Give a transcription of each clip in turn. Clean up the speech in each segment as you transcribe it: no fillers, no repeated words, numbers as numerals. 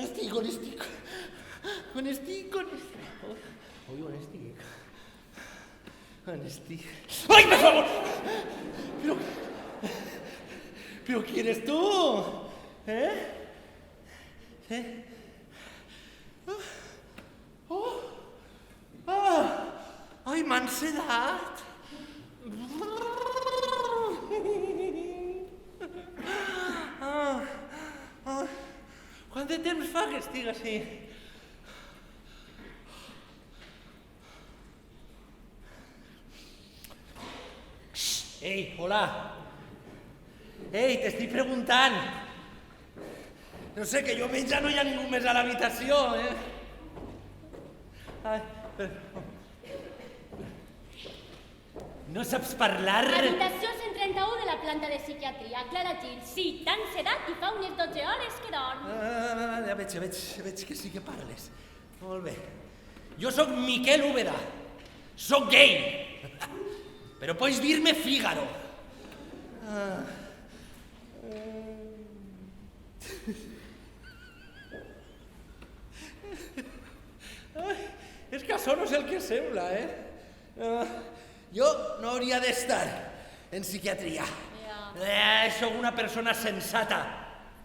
estic? On estic? On estic? Ui, on estic? On estic? Ai, per favor! Però qui eres tu? Ai, m'han sedat! Quant de temps fa que estic així? Ei, hola. Ei, t'estic preguntant. No sé, que jo veig ja no hi ha ningú més a l'habitació, Ai, no saps parlar? Habitació 131 de la planta de psiquiatria. Clara Gil, sí, t'han sedat i fa unes 12 hores que dorm. Ja veig que sí que parles. Molt bé. Jo sóc Miquel Úbeda. Sóc gay. Però pots dir-me Fígaro. És que això no és el que sembla, Jo no hauria d'estar en psiquiatria. Soc una persona sensata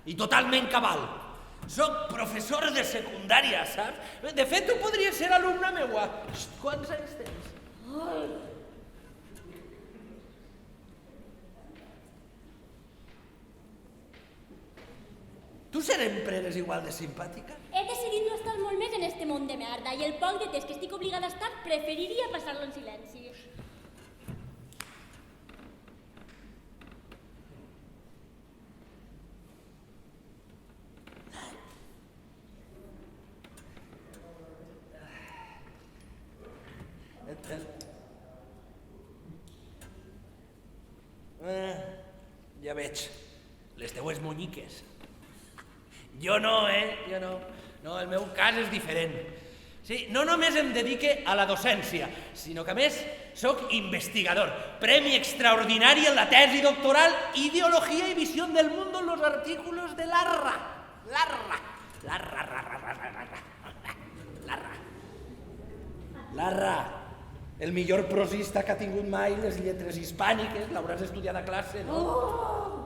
i totalment cabal. Soc professor de secundària, saps? De fet, tu podries ser alumna meua. Quants anys tens? Tu sempre eres igual de simpàtica? He decidit no estar molt més en este món de merda i el poc de temps que estic obligada a estar preferiria passar-lo en silenci. Ja veig, les teues monyiques. Jo no, Jo no. No, el meu cas és diferent. Sí, no només em dedique a la docència, sinó que a més soc investigador. Premi extraordinari en la tesi doctoral Ideología y visión del mundo en los artículos de Larra. Larra, el millor prosista que ha tingut mai les lletres hispàniques, l'hauràs estudiat a classe, no?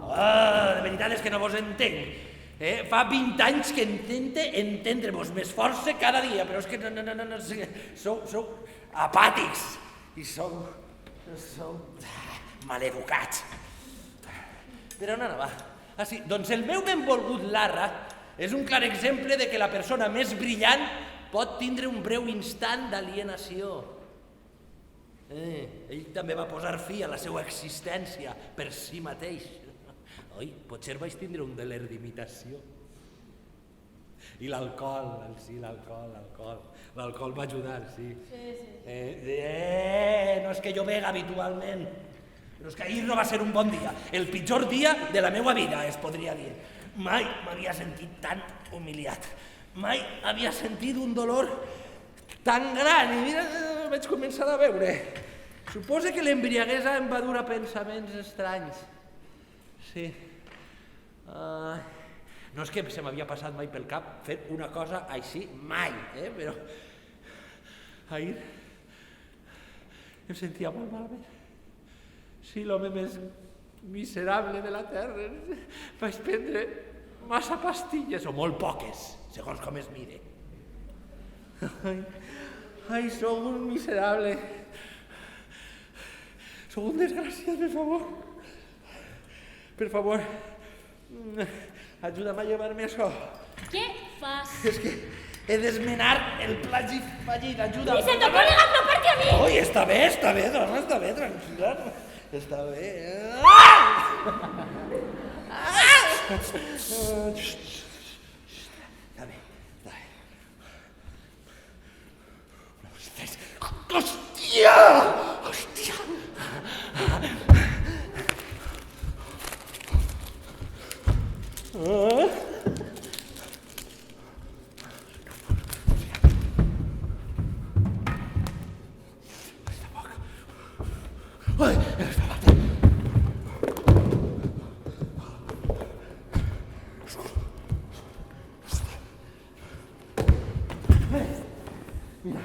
De veritat és que no vos entenc. Fa 20 anys que intente entendre-vos més força cada dia, però és que no sé, sou apàtics i sou maleducats. Per on anava? Sí, doncs el meu benvolgut Larra és un clar exemple de que la persona més brillant pot tindre un breu instant d'alienació. Ell també va posar fi a la seva existència per si mateix. Oi, potser vaig tindre un deler d'imitació. I l'alcohol, sí, l'alcohol. L'alcohol va ajudar, sí. No és que jo bega habitualment, però és que ahir no va ser un bon dia. El pitjor dia de la meva vida, es podria dir. Mai m'havia sentit tan humiliat. Mai havia sentit un dolor tan gran. I mira, vaig començar a veure. Suposa que l'embriaguesa em va dur a pensaments estranys. Sí. No és que se m'havia passat mai pel cap fer una cosa així, mai, però ahir em sentia molt malament. Sí, l'home més miserable de la terra. Vaig prendre massa pastilles, o molt poques, segons com es mire. Ai, sóc un miserable. Sóc un desgraciat, per favor. Per favor, ajuda'm a llevar-me això. Què fas? És que he d'esmenar el plagi fallit, ajuda'm. ¡Y se tocó el gato, aparte a mí! Oi, està bé, dona, està bé, tranquil·la. Està bé. Està bé. Hòstia! Hòstia! Mira,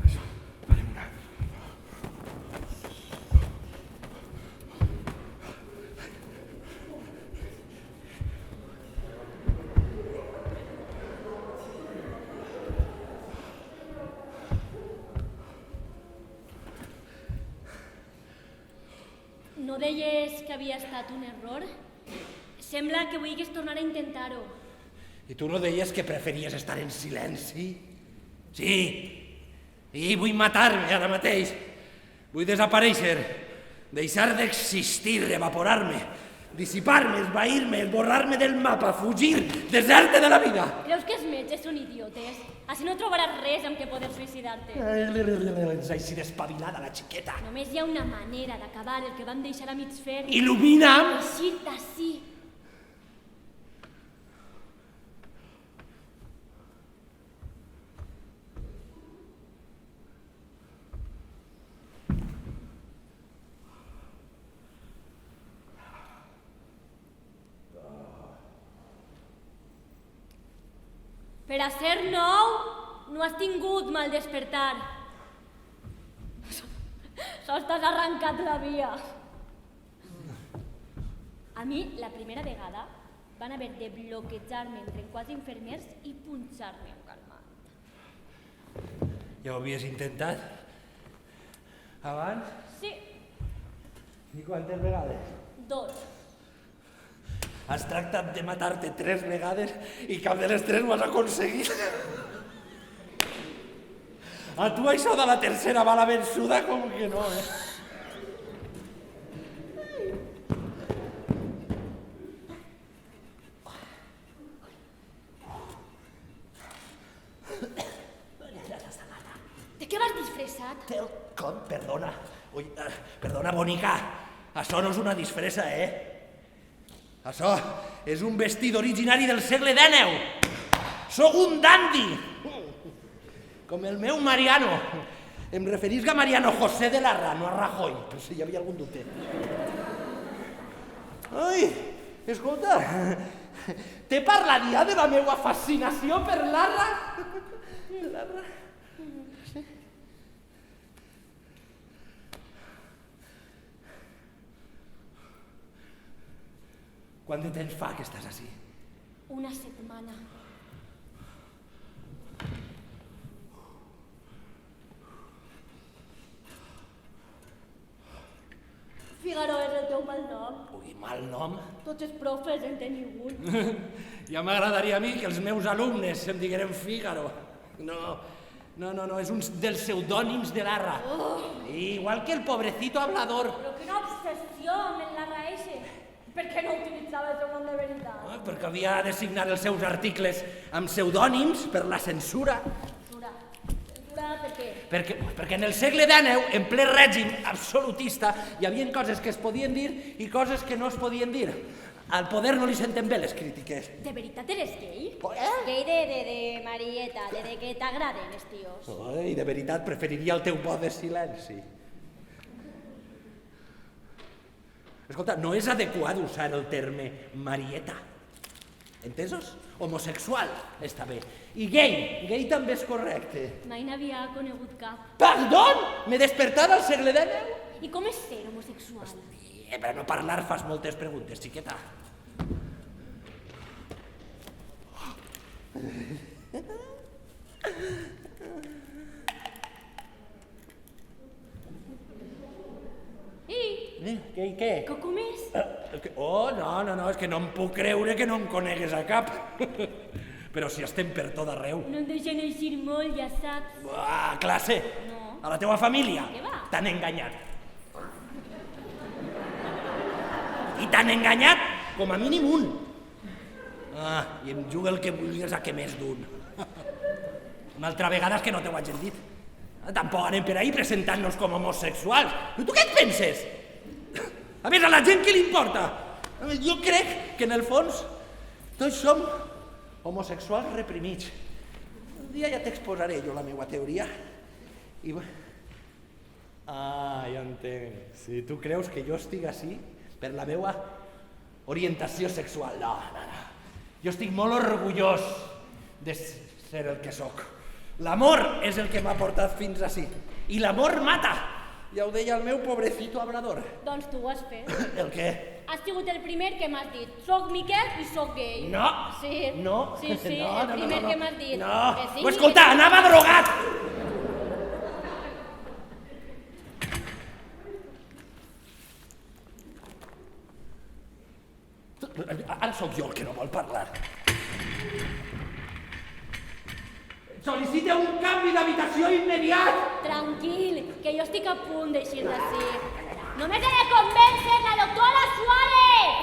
això, farem una... No deies que havia estat un error? Sembla que vulguis tornar a intentar-ho. I tu no deies que preferies estar en silenci? Sí, i vull matar-me ara mateix. Vull desaparèixer, deixar d'existir, evaporar-me, dissipar-me, esvair-me, esborrar-me del mapa, fugir, deserte de la vida. Creus que els metges són idiotes? Així no trobaràs res amb què poder suïcidar-te. Ets així d'espavilada, la xiqueta. Només hi ha una manera d'acabar el que vam deixar a mig fer. Il·lumina'm! Eixir d'ací. Per a ser nou, no has tingut mal despertar. Sols t'has arrencat la via. A mi, la primera vegada, van haver de bloquejar-me entre quatre infermers i punxar-me un calmant. Ja ho havies intentat? Abans? Sí, I quantes vegades? 2. Has tractat de matar-te 3 vegades i cap de les 3 ho has aconseguit. A tu això de la tercera bala vençuda com que no, De què vas disfressat? Com? Perdona. Ui, perdona, bonica. Això no és una disfressa, Això és un vestit originari del segle XIX. Soc un dandi. Com el meu Mariano. Em referisc a Mariano José de Larra, no a Rajoy, per si hi havia algun dubte. Ai, escolta, t'he parlat ja de la meva fascinació per Larra? Larra? Sí. Quant de temps fa que estàs ací? Una setmana. Figaro és el teu mal nom. Ui, mal nom. Tots els profes en teniu un. Ja m'agradaria a mi que els meus alumnes em digueren Fígaro. No, és un dels pseudònims de Larra. Igual que el pobrecito hablador. Però quina obsessió amb el Larra ese. Per què no utilitzava el seu nom de veritat? Perquè havia de signar els seus articles amb pseudònims per la censura. Censura? Censura per què? Perquè en el segle XIX, en ple règim absolutista, hi havia coses que es podien dir i coses que no es podien dir. Al poder no li senten bé les crítiques. De veritat eres gay? Gay de Marieta, de que t'agraden els tios. Ai, de veritat, preferiria el teu bo de silenci. Escolta, no és adequat usar el terme Marieta. Entesos? Homosexual està bé. I gay també és correcte. Mai n'havia conegut cap. Perdó? M'he despertat al segle XIX? I com és ser homosexual? Per no parlar fas moltes preguntes, xiqueta. I Què? com és? Oh, no, és que no em puc creure que no em conegues a cap. Però si estem per tot arreu. No em deixen eixir molt, ja saps. A classe? No. A la teua família? Què va? T'han enganyat. I t'han enganyat com a mínim un. I em juga el que vulguis a que més d'un. Una altra vegada és que no t'ho hagin dit. Tampoc anem per ahí presentant-nos com homosexuals. Però tu què et penses? A més, a la gent què li importa? Jo crec que en el fons tots som homosexuals reprimits. Un dia ja t'exposaré jo la meva teoria. I... ja entenc. Si tu creus que jo estic així per la meva orientació sexual. No. Jo estic molt orgullós de ser el que sóc. L'amor és el que m'ha portat fins ací. I l'amor mata. Ja ho deia el meu pobrecito hablador. Doncs tu ho has fet. El què? Has sigut el primer que m'has dit. Soc Miquel i soc gay. No. Sí. No. Sí, el primer que m'has dit. No. Que sí, Pues escolta, anava drogat. Ara sóc jo el que no vol parlar. Sol·licita un canvi d'habitació immediat! Tranquil, que jo estic a punt d'eixir d'ací. Només he de convèncer la doctora Suárez!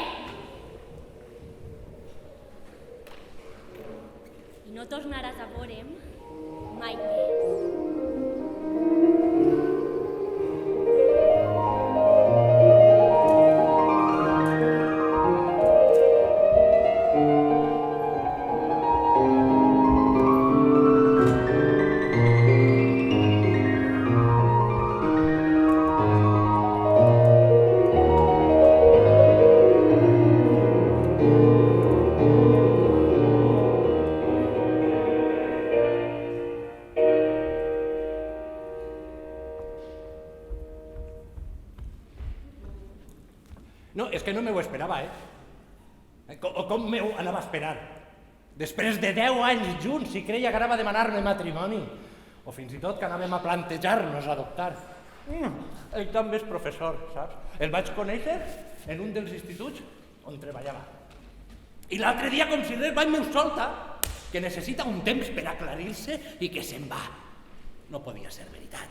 I no tornaràs a veure'm mai més. No, és que no m'ho esperava, Com m'ho anava a esperar? Després de 10 anys junts, si creia que anava a demanar-me matrimoni. O fins i tot que anàvem a plantejar-nos adoptar. Ell també és professor, saps? El vaig conèixer en un dels instituts on treballava. I l'altre dia, com si res, vaig meu solta, que necessita un temps per aclarir-se i que se'n va. No podia ser veritat.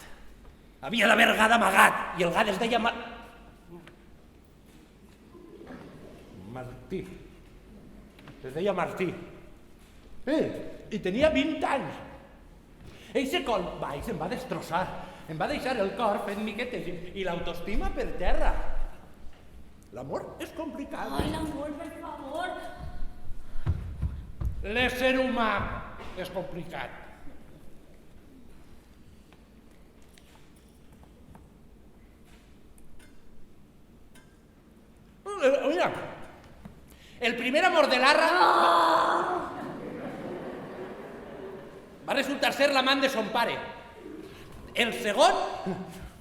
Havia d'haver gat amagat, i el gat es deia Martí. Es deia Martí. I tenia 20 anys. Ell se va i se'm va destrossar. Em va deixar el cor fent miquetes i l'autoestima per terra. L'amor és complicat. Ai, l'amor, per favor. L'ésser humà és complicat. Mira, el primer amor de l'Arra va resultar ser l'amant de son pare. El segon,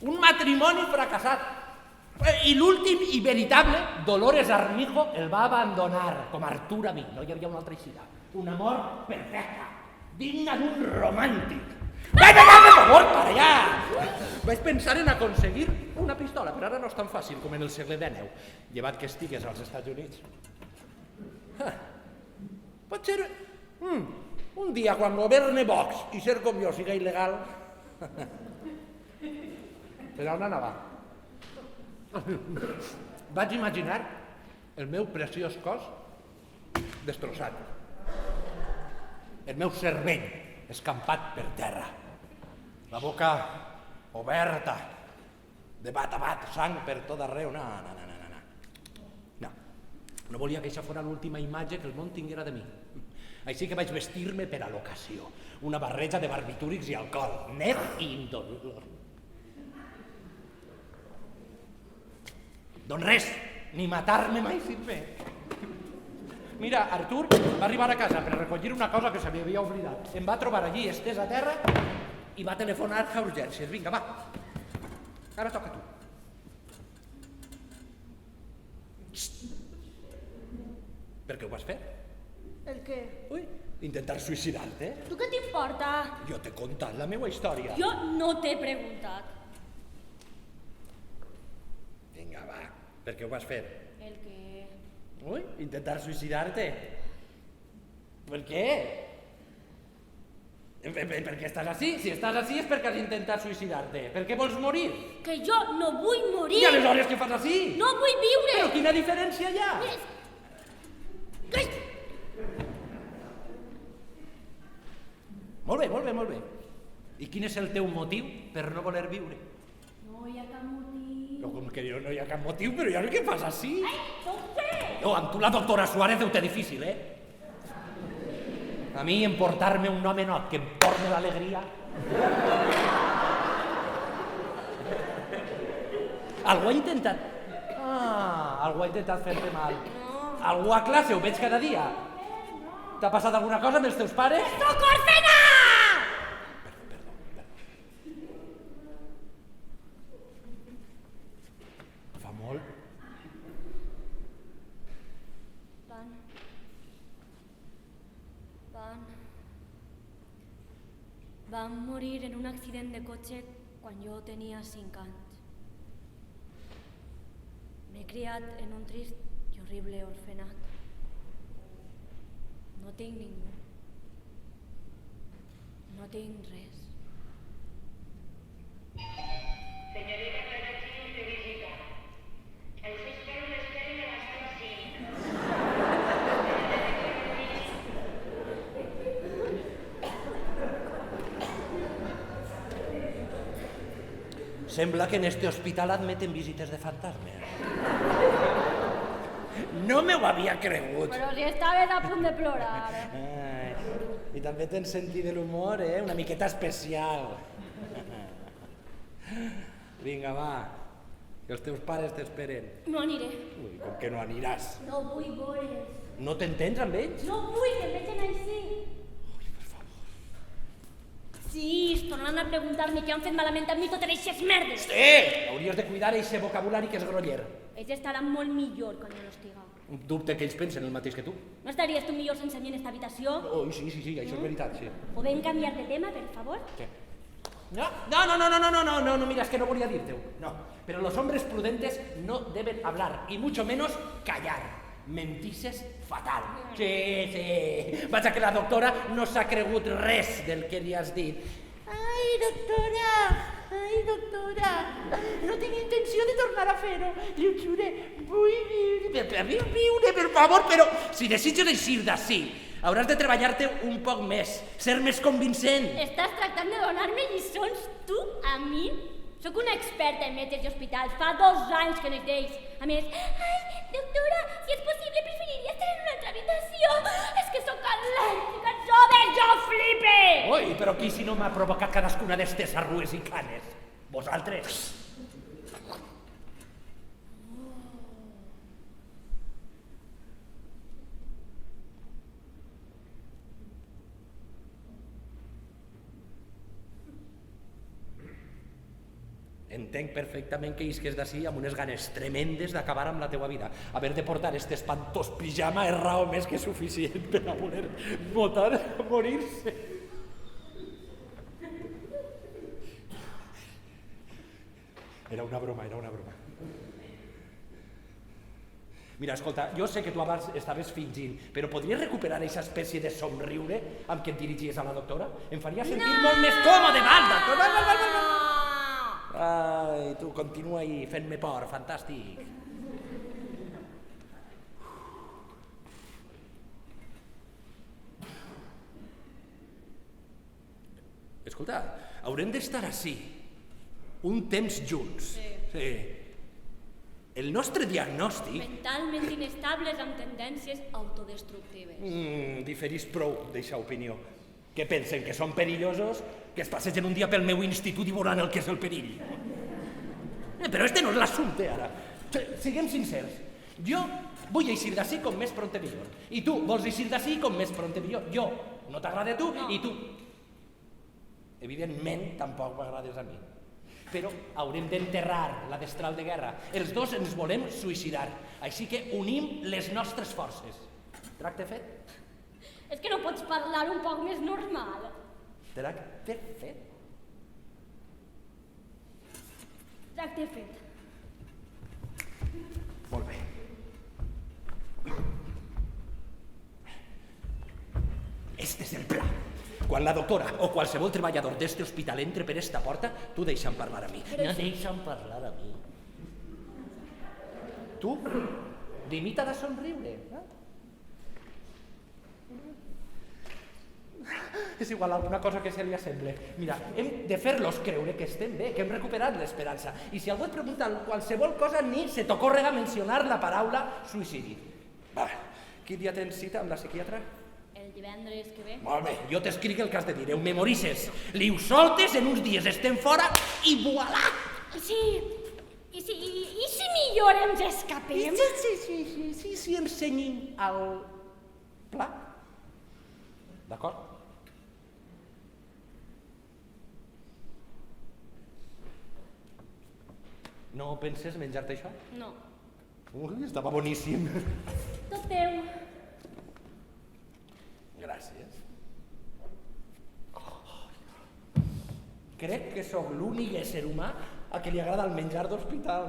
un matrimoni fracassat. I l'últim i veritable, Dolores Armijo, el va abandonar, com Artur a mi. No hi havia una altra eixida. Un amor perfecte, digne d'un romàntic. Per favor, para allà! Vaig pensar en aconseguir una pistola, però ara no és tan fàcil com en el segle XIX, llevat que estigues als Estats Units. Pot ser un dia quan governi Vox i ser com jo siga il·legal. Però on anava? Vaig imaginar el meu preciós cos destrossat. El meu cervell escampat per terra. La boca oberta, de bat a bat, sang per tot arreu. No volia que això fos l'última imatge que el món tinguera de mi. Així que vaig vestir-me per a l'ocasió. Una barreja de barbitúrics i alcohol, net i indolor. Doncs res, ni matar-me mai sirve. Mira, Artur va arribar a casa per recollir una cosa que se li havia oblidat. Em va trobar allí estès a terra i va telefonar a urgències. Vinga, va. Ara toca tu. Per què ho vas fer? El què? Ui, intentar suïcidar-te. Tu què t'importa? Jo t'he contat la meva història. Jo no t'he preguntat. Vinga, va. Per què ho vas fer? El què? Ui, intentar suïcidar-te. Per què? Per què estàs així? Si estàs així és perquè has intentat suïcidar-te. Per què vols morir? Que jo no vull morir! I aleshores què fas així? No vull viure! Però quina diferència hi ha? Molt bé, molt bé, molt bé. I quin és el teu motiu per no voler viure? No hi ha cap motiu. No, com que no hi ha cap motiu, però ja què fas així? Ai, no ho sé! No, amb tu la doctora Suárez ho té difícil, A mi emportar-me un home no, que em porti l'alegria. Algú ha intentat... algú ha intentat fer-te mal. Algú a classe ho veig cada dia. T'ha passat alguna cosa amb els teus pares? Sóc orfena! Va morir en un accident de cotxe quan jo tenia 5 anys. M'he criat en un trist i horrible orfenat. No tinc ningú. No tinc res. Señorita Carrachín de visita. Els espero l'esperen a la sala 5. Sembla que en este hospital admeten visites de fantasmes. No me ho havia cregut. Però si estaves a punt de plorar. I també tens sentit de l'humor, una miqueta especial. Vinga, va, que els teus pares t'esperen. No aniré. Ui, com que no aniràs? No vull veure's. No t'entens amb ells? No vull que em vegin així. Sí, es tornaran a preguntar-me què han fet malament amb mi totes aquestes merdes. Sí! Hauries de cuidar eixe vocabulari que és groller. Ells estaran molt millor quan jo no estiga. Dubte que ells pensen el mateix que tu. No estaries tu millor sense mi en esta habitació? Oh, sí, això és veritat, sí. Podem canviar de tema, per favor? ¿Qué? No, mira, es que no volia dir-te-ho. No, pero los hombres prudentes no deben hablar, y mucho menos callar. Mentises fatal. Sí. Vaja que la doctora no s'ha cregut res del que li has dit. Ai, doctora, no tinc intenció de tornar a fer-ho, li ho jure. Vull viure, per favor, però si desitges eixir d'ací, hauràs de treballar-te un poc més, ser més convincent. Estàs tractant de donar-me lliçons, tu, a mi? Soc una experta en metges i hospitals, fa 2 anys que n'existeix. A més, ai, doctora, si és possible, preferiria estar en una altra habitació. És que sóc al·lèrgica, jo flipe! Ui, però qui si no m'ha provocat cadascuna d'estes arrues i canes? Vosaltres? Entenc perfectament que isques d'ací amb unes ganes tremendes d'acabar amb la teua vida. Haver de portar este espantós pijama és raó més que suficient per a voler votar a morir-se. Era una broma. Mira, escolta, jo sé que tu abans estaves fingint, però podries recuperar aquesta espècie de somriure amb què et dirigies a la doctora? Em faria sentir molt més còmode, val. Ai, tu continua ahí fent-me por, fantàstic. Escolta, haurem d'estar ací un temps junts. Sí. El nostre diagnòstic... Mentalment inestables amb tendències autodestructives. Diferís prou d'eixa opinió. Què pensen, que són perillosos? Que es passegen un dia pel meu institut i veuran el que és el perill. Però este no és l'assumpte, ara. Siguem sincers. Jo vull eixir d'ací com més pront millor. I tu vols eixir d'ací com més pront millor. Jo no t'agrada a tu i tu... Evidentment, tampoc m'agrades a mi. Però haurem d'enterrar la destral de guerra. Els dos ens volem suïcidar. Així que unim les nostres forces. Tracte fet? És que no pots parlar un poc més normal. Tracte fet? Tracte fet. Molt bé. Este és el pla. Quan la doctora o qualsevol treballador d'este hospital entre per esta porta, tu deixa'm parlar a mi. No deixa'm parlar a mi. Tu, limita de somriure. És igual, alguna cosa que se li assemble. Mira, hem de fer-los creure que estem bé, que hem recuperat l'esperança. I si algú et pregunta qualsevol cosa, ni se t'ocorrega mencionar la paraula suïcidi. Va, quin dia tens cita amb la psiquiatra? El divendres que ve. Molt bé, jo t'escric el que has de dir, ho memoritzes, li ho soltes, en uns dies estem fora i voilà! Sí, i si millor ens escapem? Sí, ensenyin el pla. D'acord? No penses menjar-te això? No. Ui, estava boníssim. Tot teu. Gràcies. crec que sóc l'únic ésser humà a qui li agrada el menjar d'hospital.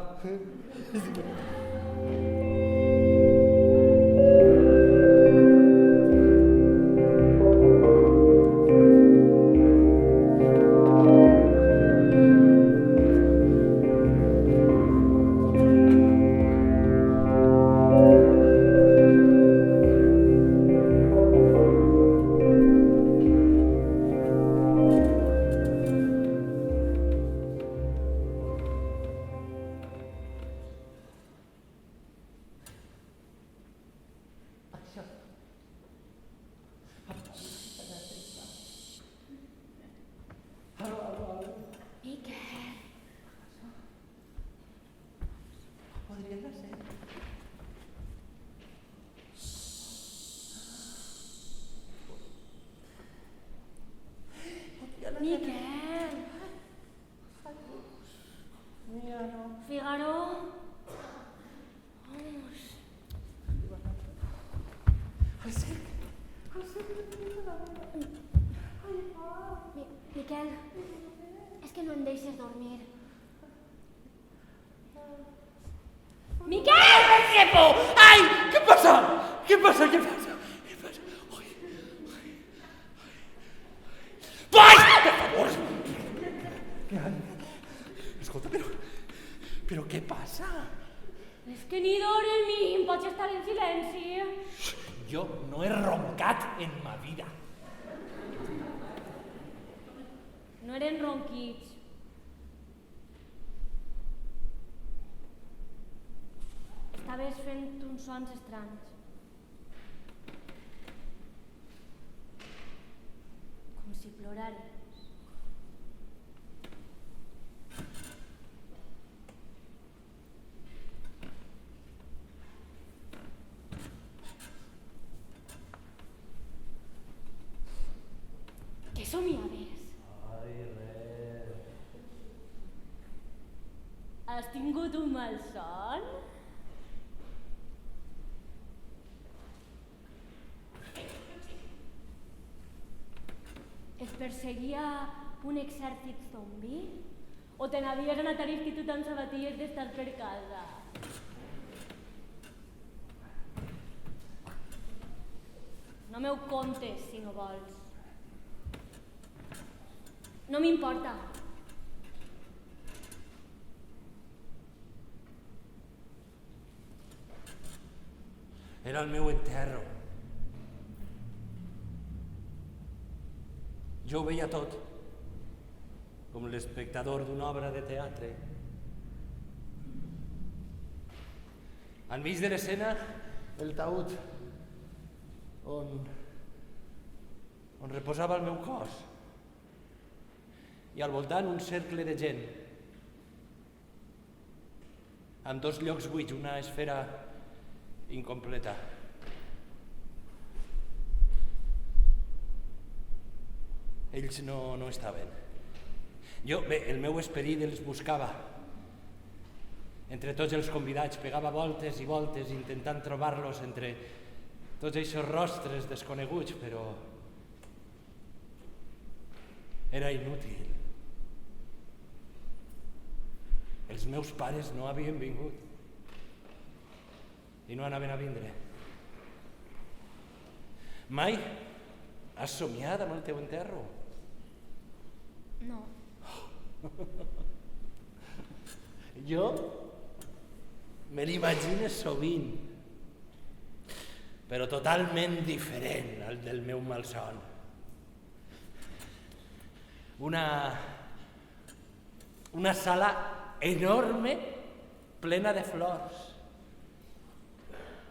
Miquel. Podria ser. Miquel. Figaro. Vamos. Miquel, és que no em deixes dormir. Miquel! ¡Qué por! ¡Ay! ¿Qué pasa? ¿Qué pasa? ¿Qué pasa? ¿Qué pasa? ¡Ay! ¡Ay! ¡Por favor! ¿Qué hay? Escolta, però què passa? És que ni dormim, pots estar en silenci. Jo no he roncat en ma vida. No eren ronquits. Estaves fent uns sons estranys. Com si plorares. Què somiaves? Ai, res. Has tingut un mal son? Et perseguia un exèrcit zombi? O te n'havies anat a l'institut amb sabatilles d'estar per casa? No m'ho contes, si no vols. No m'importa. Era el meu enterro. Jo ho veia tot, com l'espectador d'una obra de teatre. Enmig de l'escena, el taüt on reposava el meu cos. I al voltant un cercle de gent, amb dos llocs buits, una esfera incompleta. Ells no estaven. Jo, bé, el meu esperit els buscava. Entre tots els convidats, pegava voltes i voltes intentant trobar-los entre tots aquests rostres desconeguts, però era inútil. Els meus pares no havien vingut i no anaven a vindre. Mai has somiat amb el teu enterro? No. Jo me l'imagino sovint, però totalment diferent al del meu malson. Una sala enorme, plena de flors,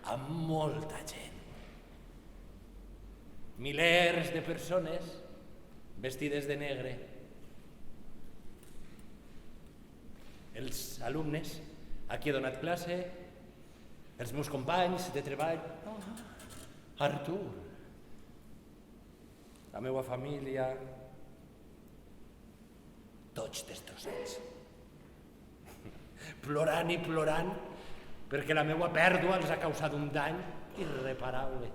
amb molta gent. Milers de persones vestides de negre. Els alumnes a qui he donat classe, els meus companys de treball, Artur, la meva família, tots destrossats. Plorant i plorant perquè la meva pèrdua els ha causat un dany irreparable.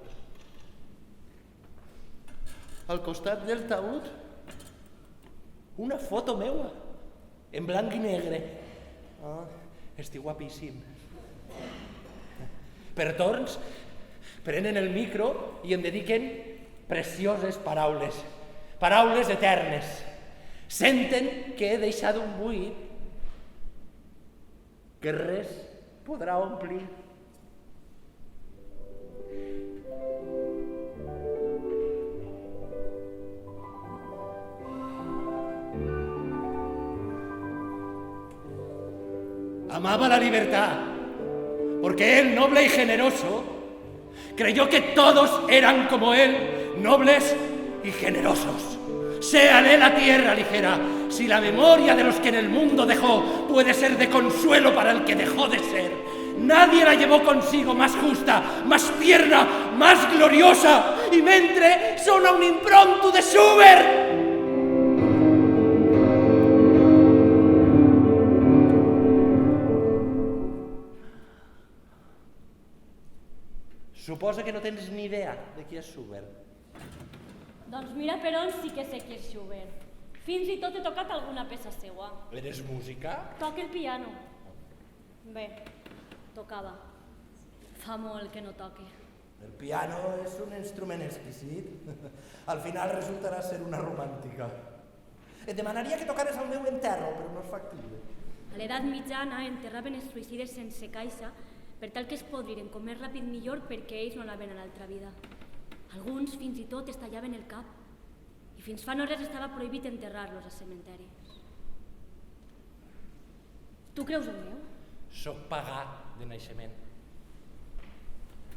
Al costat del taüt, una foto meua, en blanc i negre. Oh, estic guapíssim. Per torns, prenen el micro i em dediquen precioses paraules, paraules eternes. Senten que he deixat un buit que res podrà omplir. Amaba la libertad, porque él, noble y generoso, creyó que todos eran como él, nobles y generosos. Séale la tierra ligera, si la memoria de los que en el mundo dejó puede ser de consuelo para el que dejó de ser. Nadie la llevó consigo más justa, más tierna, más gloriosa, y mentre sona un impronto de Schubert. Suposa que no tens ni idea de qui és Schubert. Doncs mira per on sí que sé qui és Schubert. Fins i tot he tocat alguna peça seua. Eres música? Toca el piano. Bé, tocava. Fa molt que no toque. El piano és un instrument exquisit. Al final resultarà ser una romàntica. Et demanaria que tocares al meu enterro, però no és factible. A l'edat mitjana enterraven els suïcides sense caixa per tal que es podriren com més ràpid millor perquè ells no anaven a l'altra vida. Alguns fins i tot es tallaven el cap i fins fa no res estava prohibit enterrar-los a cementeris. Tu creus en Déu? Soc pagà de naixement.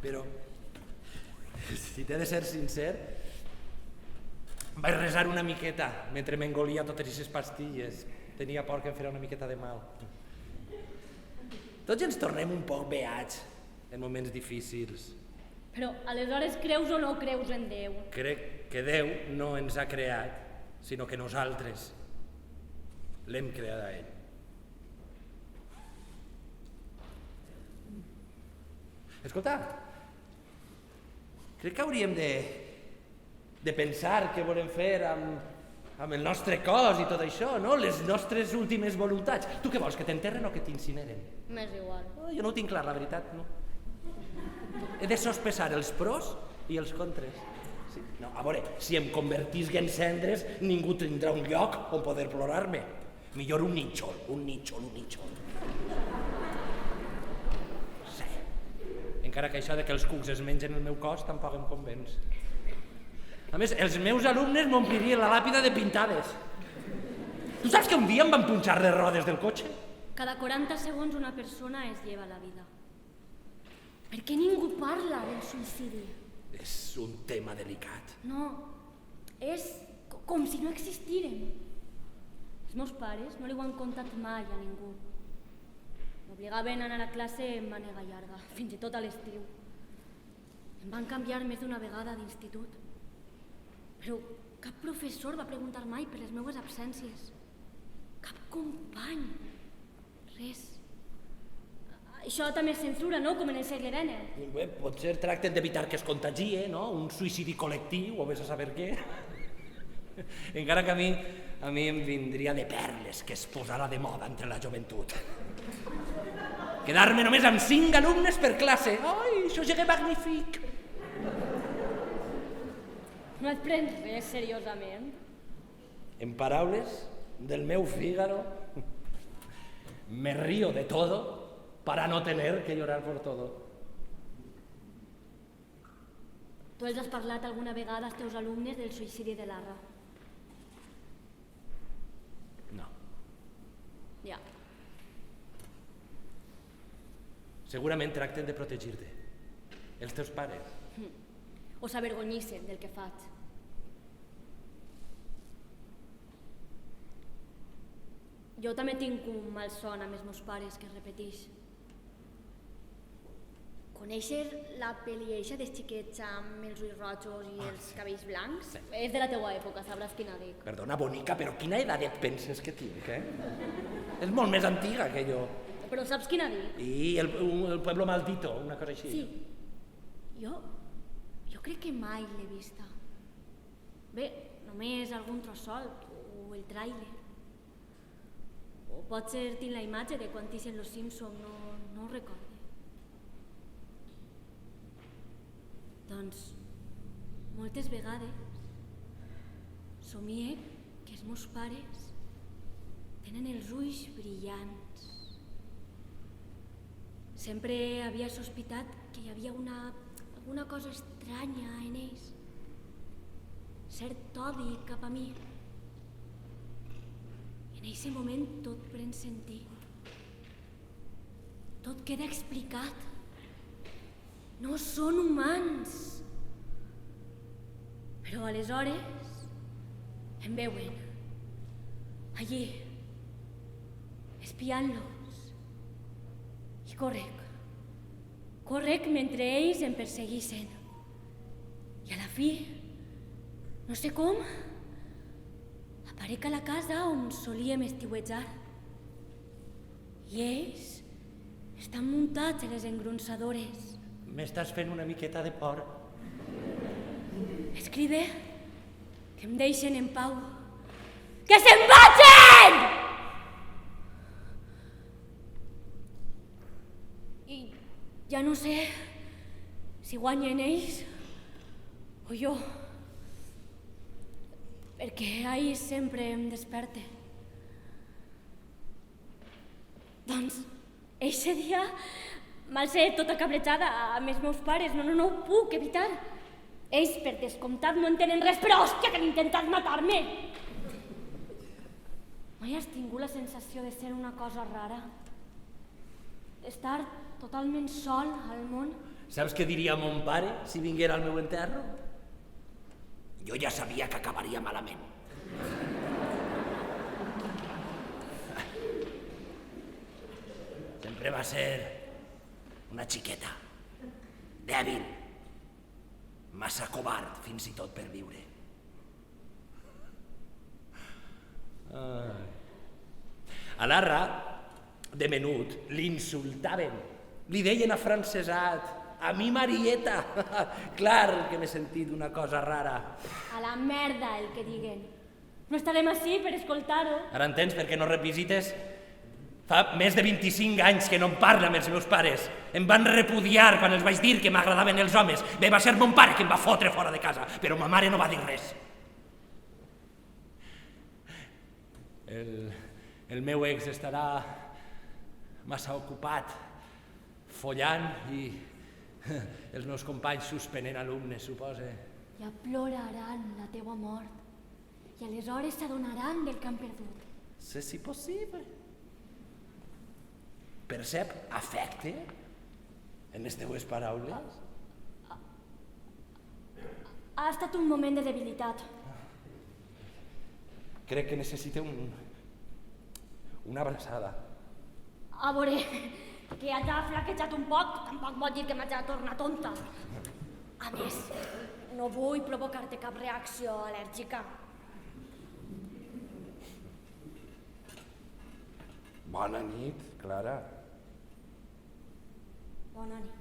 Però, si t'he de ser sincer, vaig resar una miqueta mentre m'engolia totes aquestes pastilles. Tenia por que em fera una miqueta de mal. Tots ens tornem un poc beats en moments difícils. Però aleshores creus o no creus en Déu? Crec que Déu no ens ha creat, sinó que nosaltres l'hem creat a ell. Escolta, crec que hauríem de pensar què volem fer amb el nostre cos i tot això, no? Les nostres últimes voluntats. Tu què vols, que t'enterren o que t'incineren? M'és igual. Jo no ho tinc clar, la veritat, no. He de sospesar els pros i els contres. Sí. No, a veure, si em convertisc en cendres, ningú tindrà un lloc on poder plorar-me. Millor un nínxol. Sí. Encara que això de que els cucs es mengen el meu cos tampoc em convenç. A més, els meus alumnes m'omplirien la làpida de pintades. Tu saps que un dia em van punxar les rodes del cotxe? Cada 40 segons una persona es lleva la vida. Per què ningú parla del suïcidi? És un tema delicat. No, és com si no existiren. Els meus pares no li ho han contat mai a ningú. M'obligaven a anar a classe en mànega llarga, fins i tot a l'estiu. Em van canviar més d'una vegada d'institut. Però cap professor va preguntar mai per les meves absències. Cap company. Res. Això també és censura, no? Com en el segle XIX. Bé, potser tracten d'evitar que es contagie, no? Un suïcidi col·lectiu, o vés a saber què. Encara que a mi em vindria de perles que es posara de moda entre la joventut. Quedar-me només amb 5 alumnes per classe. Ai, això seria magnífic. No et prens res seriosament? En paraules del meu Fígaro, me río de todo para no tener que llorar por todo. Tu els has parlat alguna vegada als teus alumnes del suïcidi de Larra? No. Ja. Segurament tracten de protegir-te. Els teus pares. O s'avergonyissen del que faig. Jo també tinc un malson amb els meus pares que es repeteix. Coneixes la pel·li eixa dels xiquets amb els ulls rojos i els cabells blancs? Sí. És de la teua època, sabràs quina dic. Perdona, bonica, però quina edat et penses que tinc, És molt més antiga que jo. Però saps quina dic? I el Pueblo Maldito, una cosa així. Sí. Jo crec que mai l'he vista. Bé, només algun tros solt. Ho o el tràiler. O potser tinc la imatge de quan ixen Los Simpson, no ho recorde. Doncs, moltes vegades, somie que els meus pares tenen els ulls brillants. Sempre havia sospitat que hi havia alguna cosa estranya en ells. Cert odi cap a mi. En aquest moment tot pren sentit. Tot queda explicat. No són humans. Però aleshores em veuen allí, espiant-los. I correc mentre ells em perseguissin. I a la fi, no sé com, aparec a la casa on solíem estiuejar. I ells estan muntats a les engronsadores. M'estàs fent una miqueta de por. Escribe que em deixen en pau. Que se'n vagin! I ja no sé si guanyen ells o jo. Perquè ahir sempre em desperte. Doncs, eixe dia mal ser tota cabrejada amb els meus pares. No ho puc evitar. Ells, per descomptat, no entenen res, però hòstia, que han intentat matar-me. Mai has tingut la sensació de ser una cosa rara? D'estar totalment sol al món? Saps què diria mon pare si vinguera al meu enterro? Jo ja sabia que acabaria malament. Sempre va ser una xiqueta, dèbil, massa covard fins i tot per viure. A l'Arra, de menut, l'insultaven. Li deien afrancesat, a mi Marieta. Clar que m'he sentit una cosa rara. A la merda, el que diguen. No estarem ací per escoltar-ho. Ara entens per què no revisites? Fa més de 25 anys que no em parla amb els meus pares. Em van repudiar quan els vaig dir que m'agradaven els homes. Bé, va ser mon pare que em va fotre fora de casa, però ma mare no va dir res. El meu ex estarà massa ocupat follant i els meus companys suspenent alumnes, suposa. Ja ploraran la teua mort i aleshores s'adonaran del que han perdut. Si és possible. Percep afecte en les teues paraules? Ha estat un moment de debilitat. Crec que necessita una abraçada. A veure, que hagi flaquejat un poc tampoc vol dir que m'hagi de tornar tonta. A més, no vull provocar-te cap reacció al·lèrgica. Bona nit, Clara. Bona nit.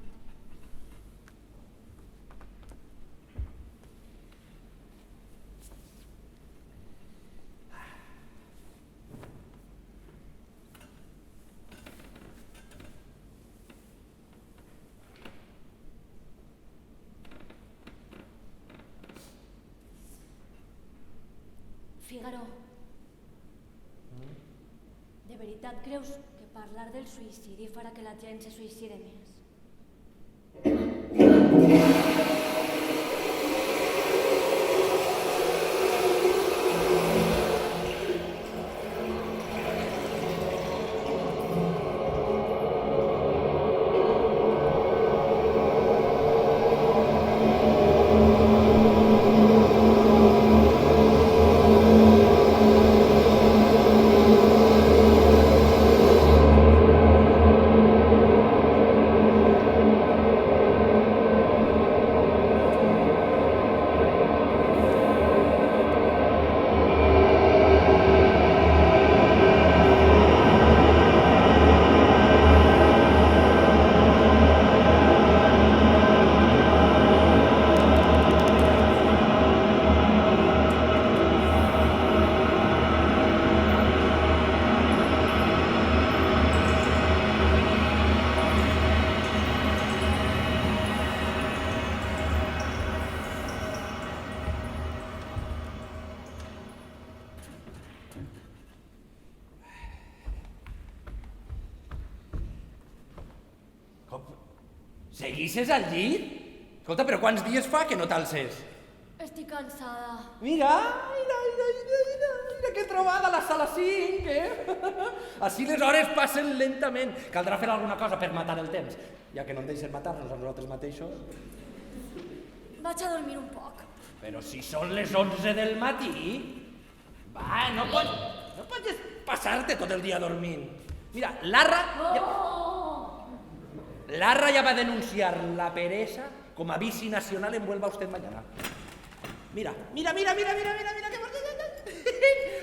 Fígaro, de veritat creus que parlar del suïcidi farà que la gent se suïcide més? Seguisses al llit? Escolta, però quants dies fa que no t'alces? Estic cansada. Mira que trobada la sala 5, Així les hores passen lentament. Caldrà fer alguna cosa per matar el temps, ja que no ens deixen matar-nos a nosaltres mateixos. Vaig a dormir un poc. Però si són les 11 del matí... Va, no pots passar-te tot el dia dormint. Mira, Larra ja va denunciar la pereza com a vici nacional en Vuelva Usted Mañana. Mira, que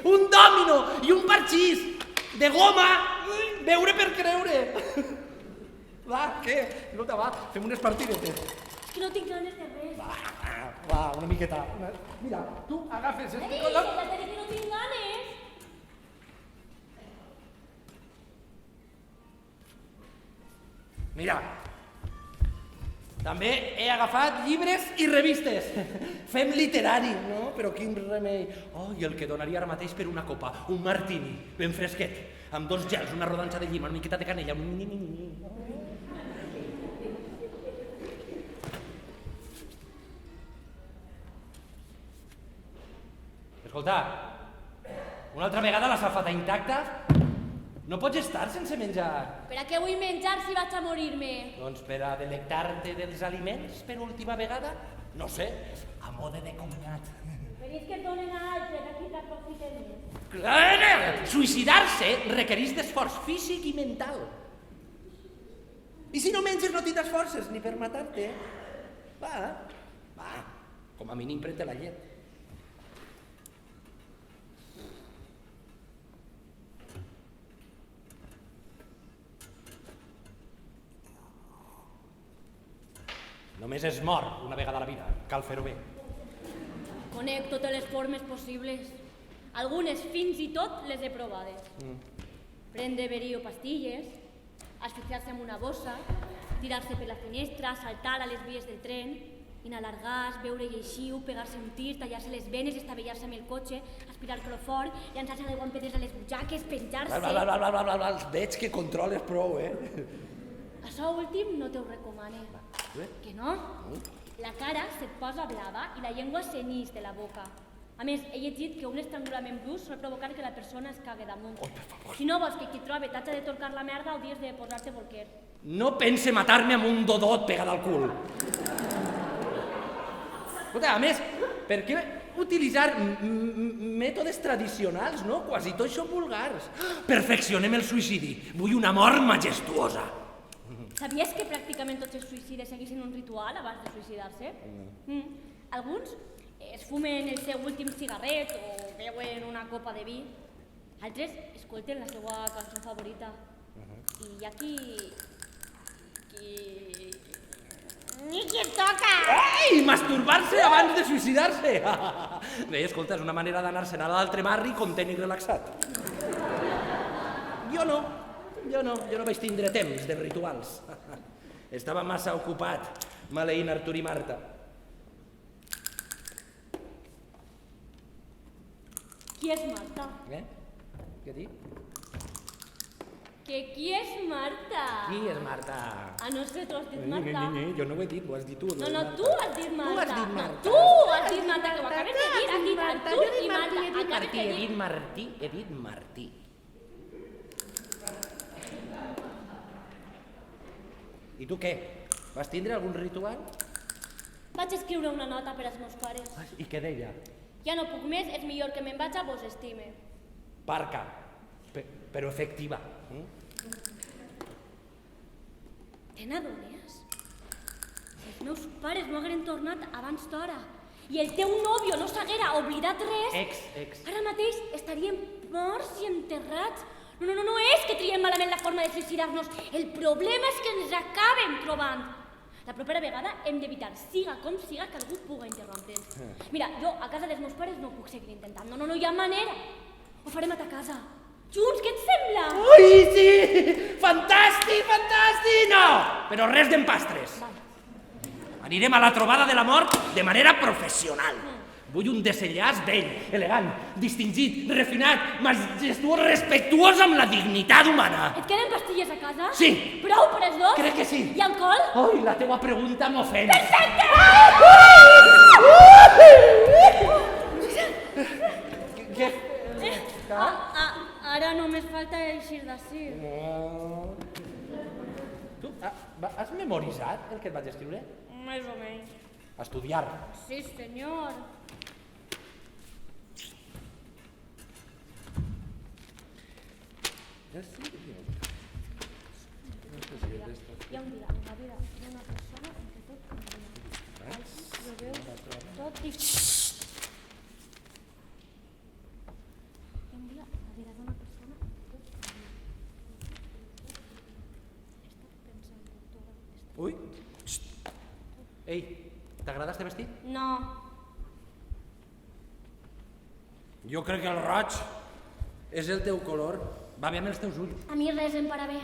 un dòmino i un parxís de goma, veure per creure. Va, què? Escolta, va, fem unes partidetes. És que no tinc ganes de res. Va, una miqueta. Mira, tu agafes el Ei, picolot. ja t'he dit que no tinc ganes. Mira, també he agafat llibres i revistes. Fem literari, no? Però quin remei. Oh, i el que donaria ara mateix per una copa, un martini, ben fresquet, amb 2 gels, una rodanxa de llima, una miqueta de canella, Escolta, una altra vegada la safata intacta? No pots estar sense menjar. Per a què vull menjar si vaig a morir-me? Doncs per a delectar-te dels aliments per última vegada? No sé, a mode de comiat. Però és que et donen a altres, aquí t'aprofiten més. Clar, suïcidar-se requereix d'esforç físic i mental. I si no menges no tindràs forces ni per matar-te. Va, com a mínim pren-te la llet. Només es mor una vegada a la vida, cal fer-ho bé. Conec totes les formes possibles. Algunes fins i tot les he provades. Prendre verí o pastilles, asfixiar-se amb una bossa, tirar-se per la finestra, saltar a les vies del tren, inhalar gas, beure lleixiu, pegar-se un tir, tallar-se les venes, estavellar-se amb el cotxe, aspirar clorofort, llançar-se l'aigua amb pedres a les butxaques, penjar-se... Veig que controles prou, Això últim no t'ho recomane. Que no? La cara se't posa blava i la llengua s'enix de la boca. A més, he llegit que un estrangulament brusc sol provocar que la persona es cague damunt. Si no vols que qui trobe t'hagi de torcar la merda, hauries de posar-te bolquer. No pense matar-me amb un dodot pegat al cul. Escolta, a més, per què utilitzar mètodes tradicionals, no? Quasi tots són vulgars. Perfeccionem el suïcidi. Vull una mort majestuosa. Sabies que pràcticament tots els suïcides seguissin un ritual abans de suïcidar-se? Alguns es fumen el seu últim cigarret o beuen una copa de vi. Altres escolten la seva cançó favorita. I hi ha qui es toca! Ei! Masturbar-se abans de suïcidar-se! Bé, escolta, és una manera d'anar-se'n a l'altre barri content i relaxat. Jo no vaig tindre temps de rituals. Estava massa ocupat maleint Artur i Marta. Qui és Marta? Què has dit? Que qui és Marta? Qui és Marta? Ah, no sé, tu has dit Marta. Jo no ho he dit, ho has dit tu. No, tu has dit Marta. Tu has dit Marta. Tu has dit Marta, que ho acabes de dir. Has dit Artur i Marta. He dit Martí. I tu què? Vas tindre algun ritual? Vaig escriure una nota per als meus pares. I què deia? Ja no puc més, és millor que me'n vaig a vos estime. Parca, però efectiva. Te n'adones? Els meus pares no hagueren tornat abans d'hora i el teu nòvio no s'haguera oblidat res. Ex. Ara mateix estaríem morts i enterrats. No és que triem malament la forma de suïcidar-nos. El problema és que ens acabem trobant. La propera vegada hem d'evitar, siga com siga, que algú pugui interrompre'ns. Mira, jo a casa dels meus pares no ho puc seguir intentant. No hi ha manera. Ho farem a ta casa. Junts, què et sembla? Ui, sí! Fantàstic! No! Però res d'empastres. Anirem a la trobada de la mort de manera professional. Vull un desenllaç vell, elegant, distingit, refinat, majestuós, respectuós amb la dignitat humana. Et queden pastilles a casa? Sí. Prou per els dos? Crec que sí. I alcohol? Ai, la teua pregunta m'ofèn. Perfecte! Què? Ara només falta eixir d'ací. Tu has memoritzat el que et vaig escriure? Més o menys. Estudiar. Sí, senyor. Hi ha un dia en la vida d'una persona en què tot canvia. Ho veu tot diferent. Hi ha un dia en la vida d'una persona en què tot canvia. Està pensant, doctora. Ui. Ei, t'agrada este vestit? No. Jo crec que el roig és el teu color. Va bé amb els teus ulls. A mi res em para bé.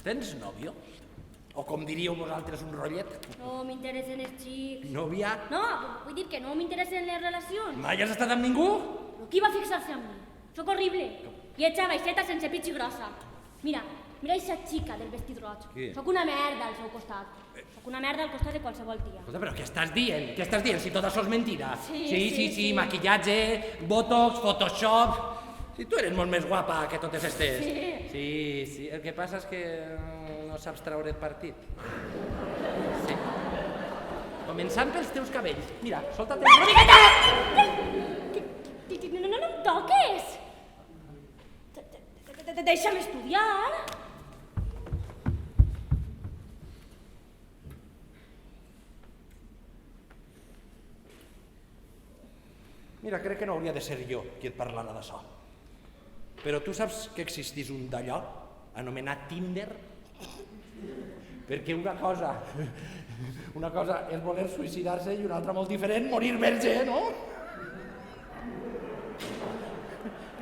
Tens nòvio? O com diríeu vosaltres, un rotllet? No m'interessen els xics. Nòvia? No, vull dir que no m'interessen les relacions. Mai has estat amb ningú? Però qui va fixar-se en mi? Sóc horrible. Lletja, baixeta, sense pit i grossa. Mira eixa xica del vestit roig. Qui? Sóc una merda al seu costat. Sóc una merda al costat de qualsevol tia. Escolta, però què estàs dient? Què estàs dient? Si tot això és mentida. Sí. Maquillatge, botox, photoshop... Si tu eres molt més guapa que totes estes. Sí. El que passa és que no saps treure't partit. Sí. Començant pels teus cabells. Mira, solta't una miqueta! No em toques! Deixa'm estudiar! Mira, crec que no hauria de ser jo qui et parlara d'això. Però tu saps que existís un d'allò anomenat Tinder? Perquè una cosa és voler suïcidar-se i una altra molt diferent, morir verge, no?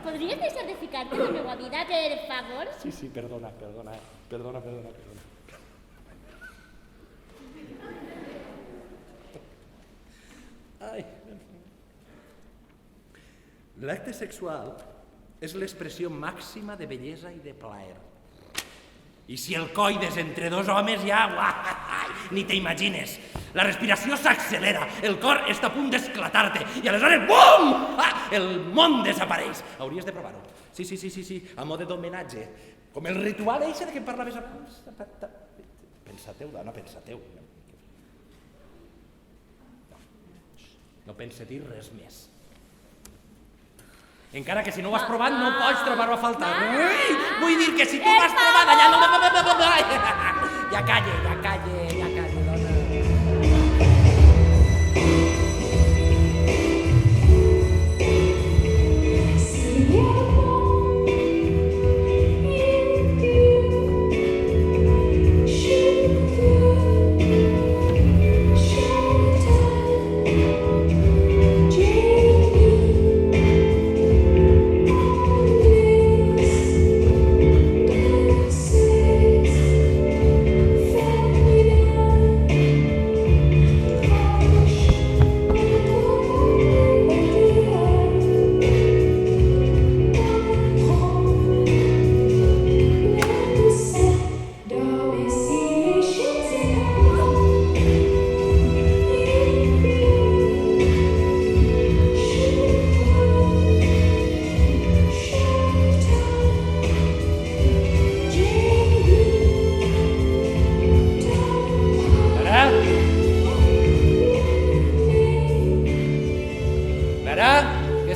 Podries deixar de ficar-te en la meva vida, per favor? Sí, perdona. Ai. L'acte sexual és l'expressió màxima de bellesa i de plaer. I si el coides entre dos homes ja... ni t'imagines. La respiració s'accelera, el cor està a punt d'esclatar-te i aleshores, bum! El món desapareix. Hauries de provar-ho. Sí, a mode d'homenatge. Com el ritual eixe de què em parlaves abans. Pensa-teu, dona, pensa-teu. No pensa dir res més. Encara que si no ho has provat no pots trobar-ho a faltar. Ui, vull dir que si tu ho has provat allà... Ja calle, dona.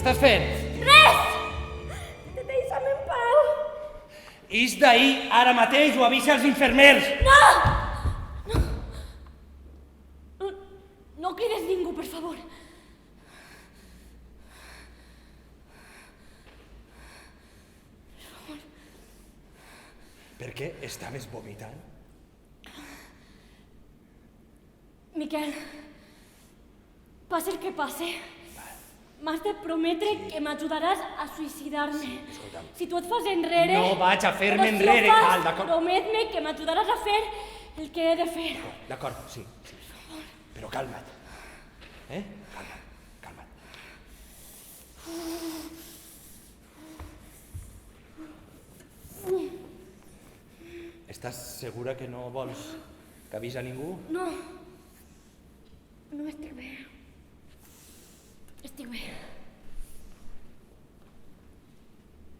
estàs fent? Res! Deixa'm en pau. Ix d'ahir, ara mateix, ho avisa als infermers. No! No crides ningú, per favor. Per què estaves vomitant? Miquel, passi el que passi, m'has de prometre que m'ajudaràs a suïcidar-me. Sí, escolta'm. Si tu et fas enrere... No vaig a fer-me però enrere. Si ho fas, Val, d'acord. promet-me que m'ajudaràs a fer el que he de fer. D'acord, sí. Però calma't. Calma't. Estàs segura que no vols que avisa ningú? No estic bé. Estic bé.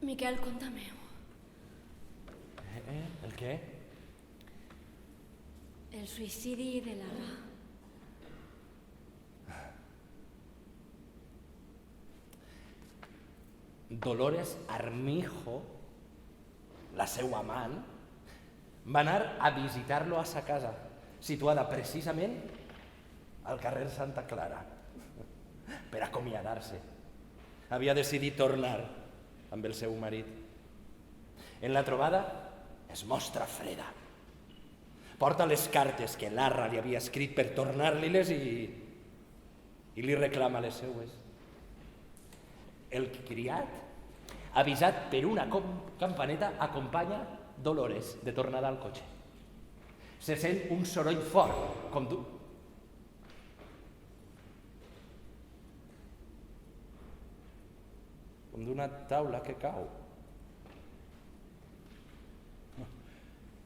Miquel, conta meu. El què? El suïcidi de la Ra. Dolores Armijo, la seva amant, va anar a visitar-lo a sa casa, situada precisament al carrer Santa Clara, per acomiadar-se. Havia decidit tornar amb el seu marit. En la trobada es mostra freda. Porta les cartes que l'Arra li havia escrit per tornar-li-les i li reclama les seues. El criat, avisat per una campaneta, acompanya Dolores de tornada al cotxe. Se sent un soroll fort, com d'una taula que cau.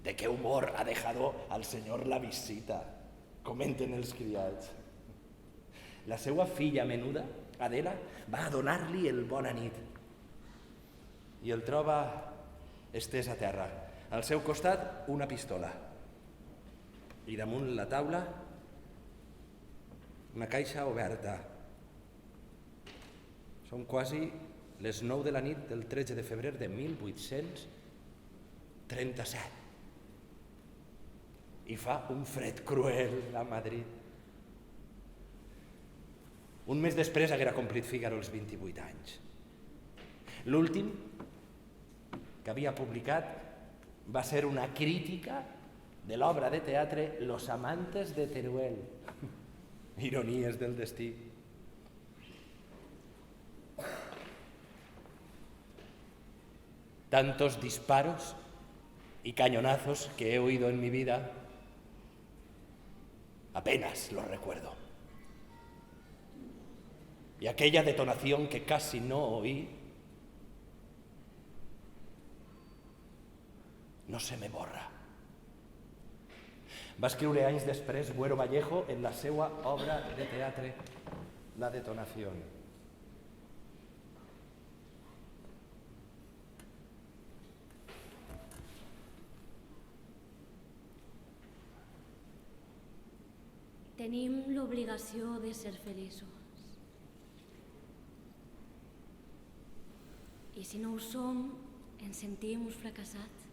¿De qué humor ha dejado al señor la visita? Comenten els criats. La seva filla menuda, Adela, va a donar-li el bona nit i el troba estès a terra. Al seu costat, una pistola. I damunt la taula, una caixa oberta. Són quasi les 9 de la nit del 13 de febrer de 1837. I fa un fred cruel a Madrid. Un mes després haguera complit Fígaro els 28 anys. L'últim que havia publicat va ser una crítica de l'obra de teatre Los amantes de Teruel. Ironies del destí. Tantos disparos y cañonazos que he oído en mi vida, apenas los recuerdo. Y aquella detonación que casi no oí, no se me borra. Va escriure anys després Buero Vallejo en la seva obra de teatre La detonación. Tenim l'obligació de ser feliços. I si no ho som, ens sentim uns fracassats.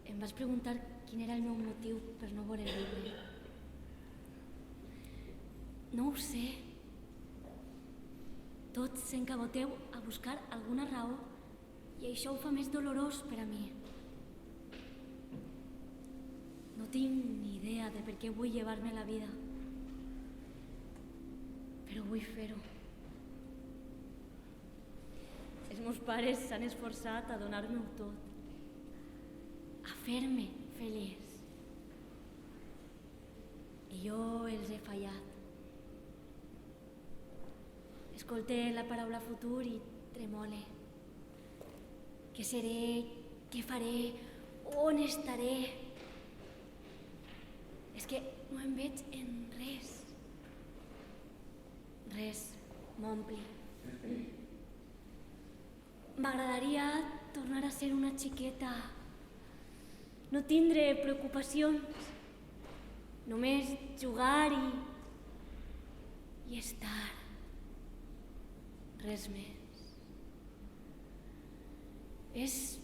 Em vas preguntar quin era el meu motiu per no voler viure. No ho sé. Tots s'encaboteu a buscar alguna raó i això ho fa més dolorós per a mi. No tinc ni idea de per què vull llevar-me la vida, però vull fer-ho. Els meus pares s'han esforçat a donar-me-ho tot, a fer-me feliç. I jo els he fallat. Escolte la paraula futur i tremole. Què seré? Què faré? On estaré? És que no em veig en res. Res m'ompli. M'agradaria tornar a ser una xiqueta, no tindre preocupacions, només jugar i estar. Res més. És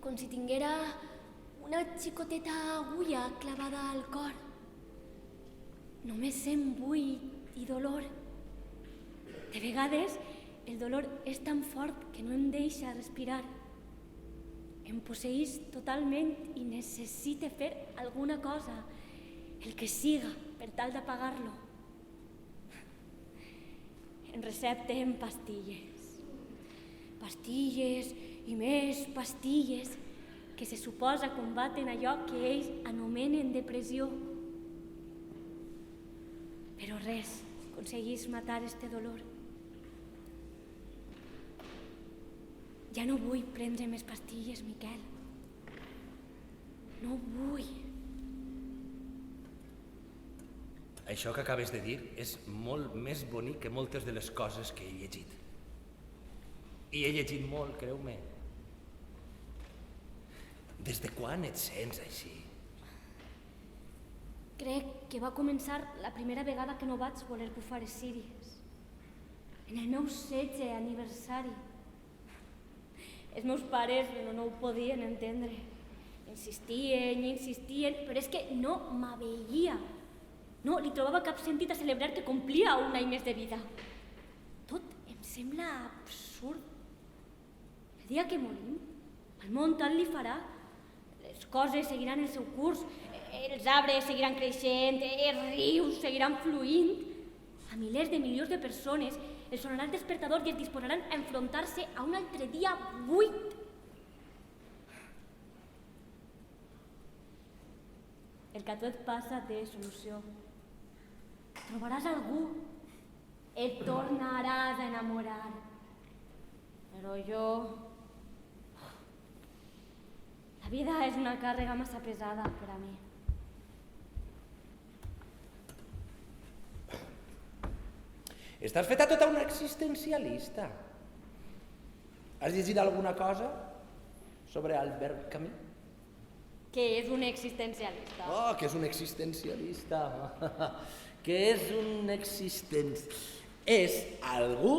com si tinguera una xicoteta agulla clavada al cor. Només sent buit i dolor. De vegades el dolor és tan fort que no em deixa respirar. Em posseïs totalment i necessite fer alguna cosa, el que siga, per tal d'apagar-lo. Em recepten pastilles. Pastilles i més pastilles, que se suposa combaten allò que ells anomenen depressió. Però res aconseguís matar este dolor. Ja no vull prendre més pastilles, Miquel. No vull. Això que acabes de dir és molt més bonic que moltes de les coses que he llegit. I he llegit molt, creu-me. Des de quan et sents així? Crec que va començar la primera vegada que no vaig voler bufar les círies. En el meu 16è aniversari. Els meus pares no ho podien entendre. Insistien, però és que no m'aveia. No li trobava cap sentit a celebrar que complia un any més de vida. Tot em sembla absurd. El dia que morim, al món tant li farà. Les coses seguiran el seu curs, els arbres seguiran creixent, els rius seguiran fluint. A milers de milions de persones els sonarà el despertador i es disposaran a enfrontar-se a un altre dia buit. El que a tu et passa té solució. Trobaràs algú, et tornaràs a enamorar. Però jo... La vida és una càrrega massa pesada per a mi. Estàs feta tota una existencialista. Has llegit alguna cosa sobre Albert Camus? Què és un existencialista? Oh, que és un existencialista. Que és un És algú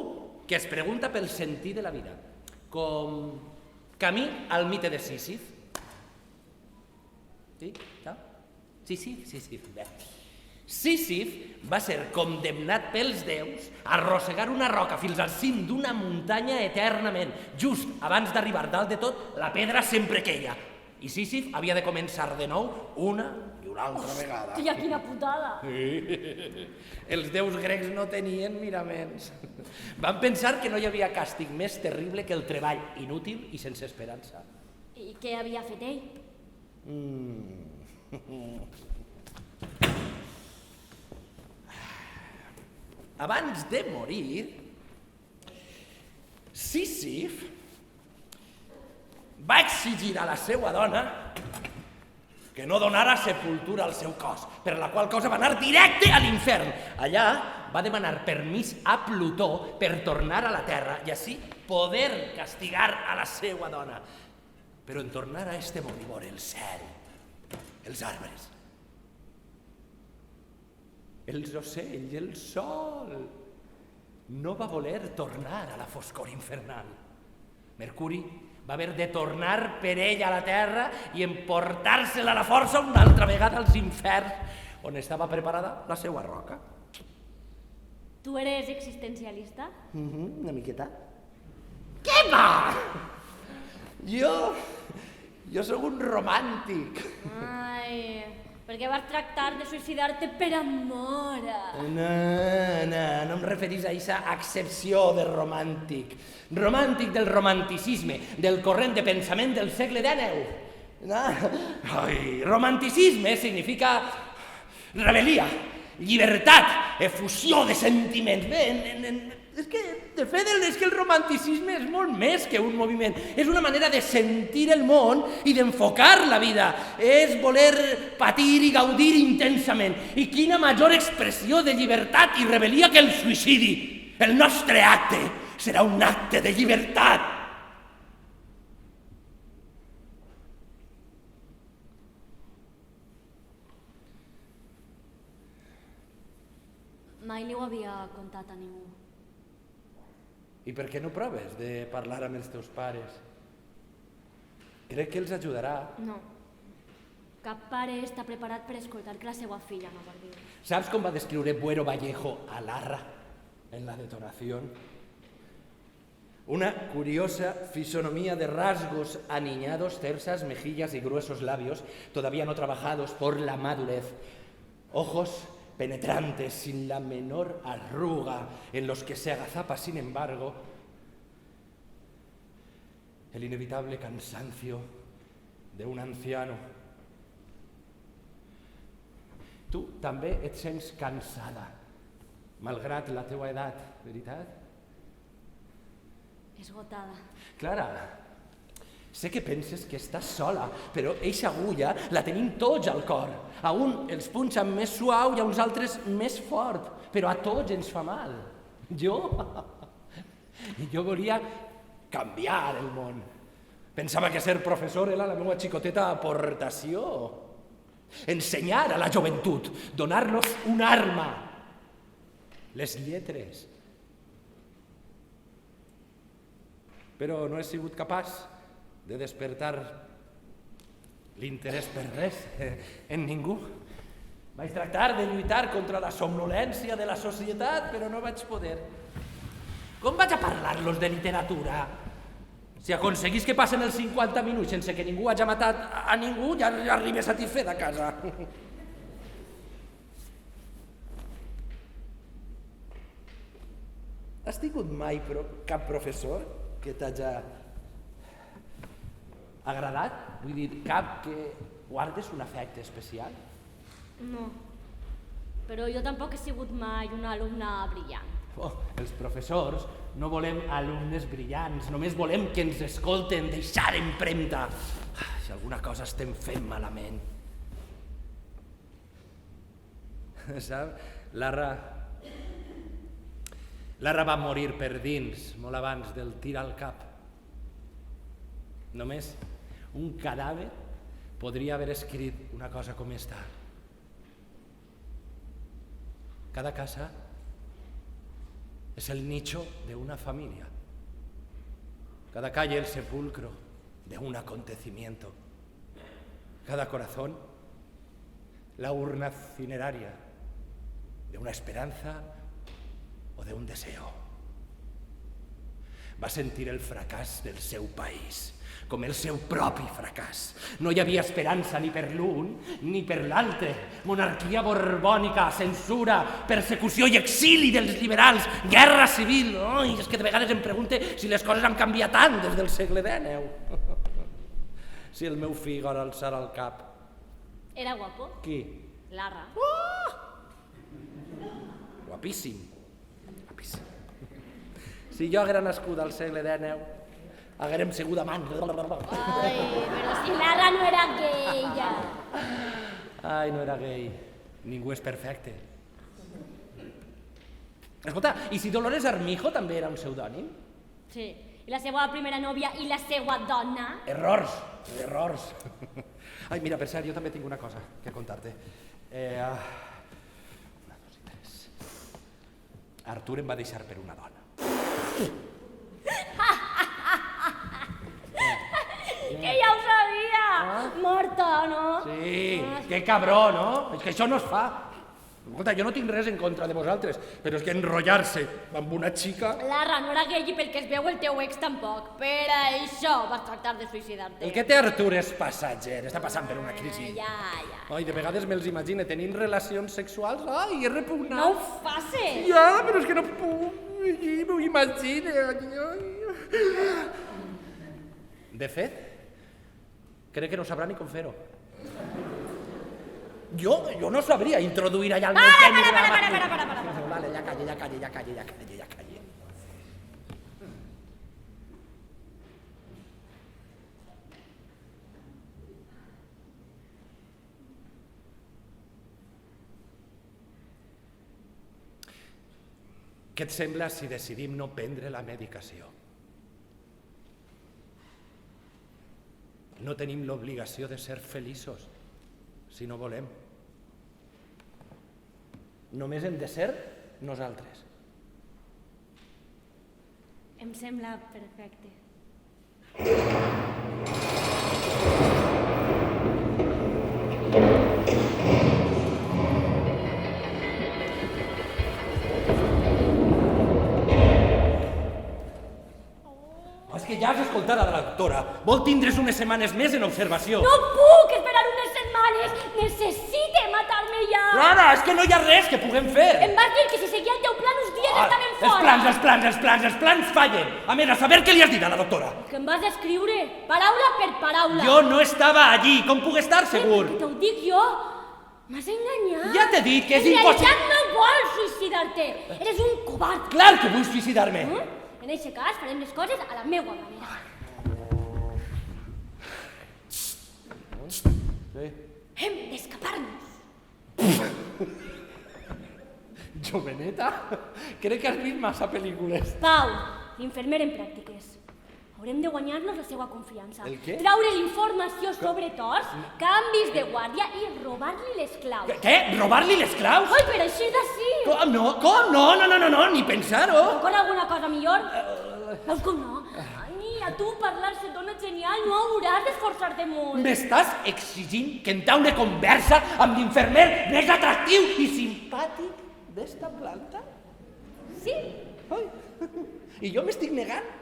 que es pregunta pel sentit de la vida. Com Camus al mite de Sísif. Sí? No? Sísif. Bé. Sísif va ser condemnat pels déus a arrossegar una roca fins al cim d'una muntanya eternament. Just abans d'arribar dalt de tot, la pedra sempre queia. I Sísif havia de començar de nou una i una altra vegada. Hòstia, quina putada! Els déus grecs no tenien miraments. Van pensar que no hi havia càstig més terrible que el treball inútil i sense esperança. I què havia fet ell? Abans de morir, Sísif va exigir a la seva dona que no donara sepultura al seu cos, per la qual cosa va anar directe a l'infern. Allà va demanar permís a Plutó per tornar a la Terra i així poder castigar a la seva dona. Però en tornar a este món i veure el cel, els arbres, els ocells, el sol, no va voler tornar a la foscor infernal. Mercuri va haver de tornar per ell a la Terra i emportar-se-la a la força una altra vegada als inferns, on estava preparada la seva roca. Tu eres existencialista? Una miqueta. Què va? Jo sóc un romàntic. Ai, per què vas tractar de suïcidar-te per amor? No em referís a aquesta accepció de romàntic. Romàntic del romanticisme, del corrent de pensament del segle XIX. Romanticisme significa rebel·lia, llibertat, efusió de sentiments. Bé, és que, de fet, és que el romanticisme és molt més que un moviment. És una manera de sentir el món i d'enfocar la vida. És voler patir i gaudir intensament. I quina major expressió de llibertat i rebel·lia que el suïcidi. El nostre acte serà un acte de llibertat. Mai li ho havia contat a ningú. I per què no proves de parlar amb els teus pares? Crec que els ajudarà. No. Cap pare està preparat per escoltar que la seva filla no vol viure. ¿Sabes com va descriure Buero Vallejo a Larra en La detonación? Una curiosa fisonomía de rasgos aniñados, tersas mejillas y gruesos labios, todavía no trabajados por la madurez. Ojos penetrantes, sin la menor arruga, en los que se agazapa, sin embargo, el inevitable cansancio d'un anciano. Tu també et sents cansada, malgrat la teua edat, veritat? Esgotada. Clara, sé que penses que estàs sola, però eixa agulla la tenim tots al cor. A un els punxen més suau i a uns altres més fort, però a tots ens fa mal. Jo volia canviar el món. Pensava que ser professor era la meva xicoteta aportació. Ensenyar a la joventut, donar-los una arma, les lletres. Però no he sigut capaç de despertar l'interès per res en ningú. Vaig tractar de lluitar contra la somnolència de la societat, però no vaig poder. Com vaig a parlar-los de literatura? Si aconseguís que passen els 50 minuts sense que ningú hagi matat a ningú, ja arribé satisfet a casa. Has tingut mai cap professor que t'hagi agradat? Vull dir, cap que guardes un afecte especial? No, però jo tampoc he sigut mai una alumna brillant. Els professors no volem alumnes brillants, només volem que ens escolten, deixar empremta. Si alguna cosa estem fent malament. Saps? Lara va morir per dins, molt abans del tir al cap. Només un cadàver podria haver escrit una cosa com esta. Cada casa es el nicho de una familia. Cada calle el sepulcro de un acontecimiento. Cada corazón la urna funeraria de una esperanza o de un deseo. Va sentir el fracàs del seu país, com el seu propi fracàs. No hi havia esperança ni per l'un ni per l'altre. Monarquia borbònica, censura, persecució i exili dels liberals, guerra civil. I és que de vegades em pregunte si les coses han canviat tant des del segle XIX. Si el meu fill ara alçarà el cap. Era guapo? Qui? Lara. Guapíssim. Si jo haguera nascut al segle XIX, haguérem sigut amants. Ai, però si Lara no era gay. Ai, no era gay. Ningú és perfecte. Escolta, i si Dolores Armijo també era un pseudònim? Sí, i la seva primera nòvia i la seva dona? Errors. Ai, mira, per cert, jo també tinc una cosa que contar-te. Una, dos i tres. Artur em va deixar per una dona. Que ja ho sabia! Morta, no? Sí, que cabró, no? És que això no es fa. Escolta, jo no tinc res en contra de vosaltres, però és que enrotllar-se amb una xica... Lara, no era gay i pel que es veu el teu ex tampoc. Per això vas tractar de suïcidar-te. El que té Artur és passatger, està passant per una crisi. Ja. Ai, de vegades me'ls imagine tenint relacions sexuals, ai, és repugnant. No ho facis! Ja, però és que no puc, m'ho imagine. De fet, crec que no sabrà ni com fer-ho. Jo no sabria introduir allà el meu penis. Para. Vale, ja calle. Què et sembla si decidim no prendre la medicació? No tenim l'obligació de ser feliços, si no volem. Només hem de ser nosaltres. Em sembla perfecte. És que ja has escoltat a la doctora. Vol tindre's unes setmanes més en observació. No puc esperar unes setmanes! Necessite matar-me ja! Clara, és que no hi ha res que puguem fer. Em vas dir que si seguia el teu plan uns dies estaven fora. Els plans fallen. A més, a saber què li has dit a la doctora. Que em vas escriure, paraula per paraula. Jo no estava allí, com puc estar segur? Que t'ho dic jo. M'has enganyat. Ja t'he dit que és En impossible. realitat no vols suïcidar-te. Eres un covard. Clar que vull suïcidar-me. En aquest cas farem les coses a la meua manera. Hem d'escapar-nos. Joveneta, crec que has vist massa pel·lícules. Pau, l'infermer en pràctiques. Haurem de guanyar-nos la seva confiança. El què? Traure l'informació sobre Tors, canvis de guàrdia i robar-li les claus. Què? Robar-li les claus? Ai, però així és així. Com no? No, ni pensar-ho. Encara alguna cosa millor? Veus com no? Ai, a tu parlar se dona genial, no hauràs d'esforçar-te molt. M'estàs exigint que entaule conversa amb l'infermer més atractiu i simpàtic d'esta planta? Sí? Ai. I jo m'estic negant?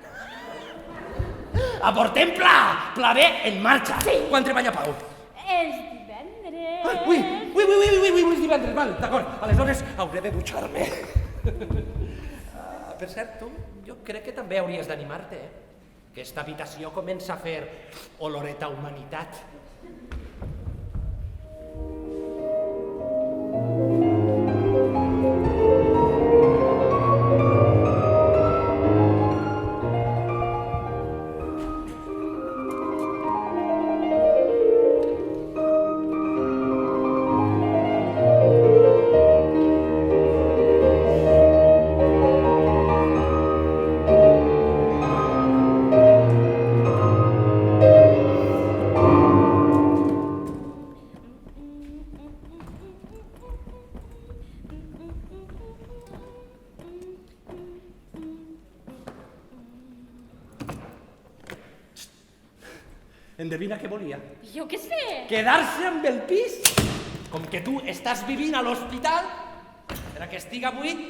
Aportem pla! Pla B en marxa! Sí. Quan treballa Pau? És divendres. Ui, és divendres, val, d'acord. Aleshores hauré de dutxar-me. Per cert, tu, jo crec que també hauries d'animar-te, eh? Aquesta habitació comença a fer oloreta humanitat. Endevina què volia? Jo què sé. Quedar-se amb el pis? Com que tu estàs vivint a l'hospital, per a que estiga buit?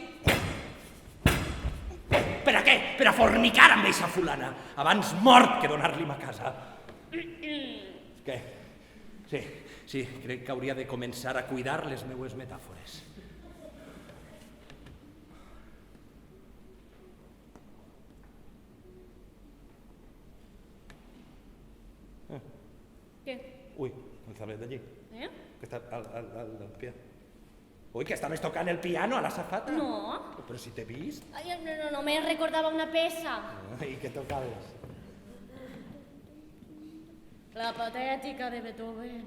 Per a què? Per a fornicar amb eixa fulana. Abans mort que donar-li ma casa. Què? Sí, crec que hauria de començar a cuidar les meues metàfores. Què? Ui, el sablet d'allí, Eh? que està al piano. Ui, que estaves tocant el piano a la safata. No. Però si t'he vist. Ai, no me recordava una peça. I què tocaves? La patètica de Beethoven.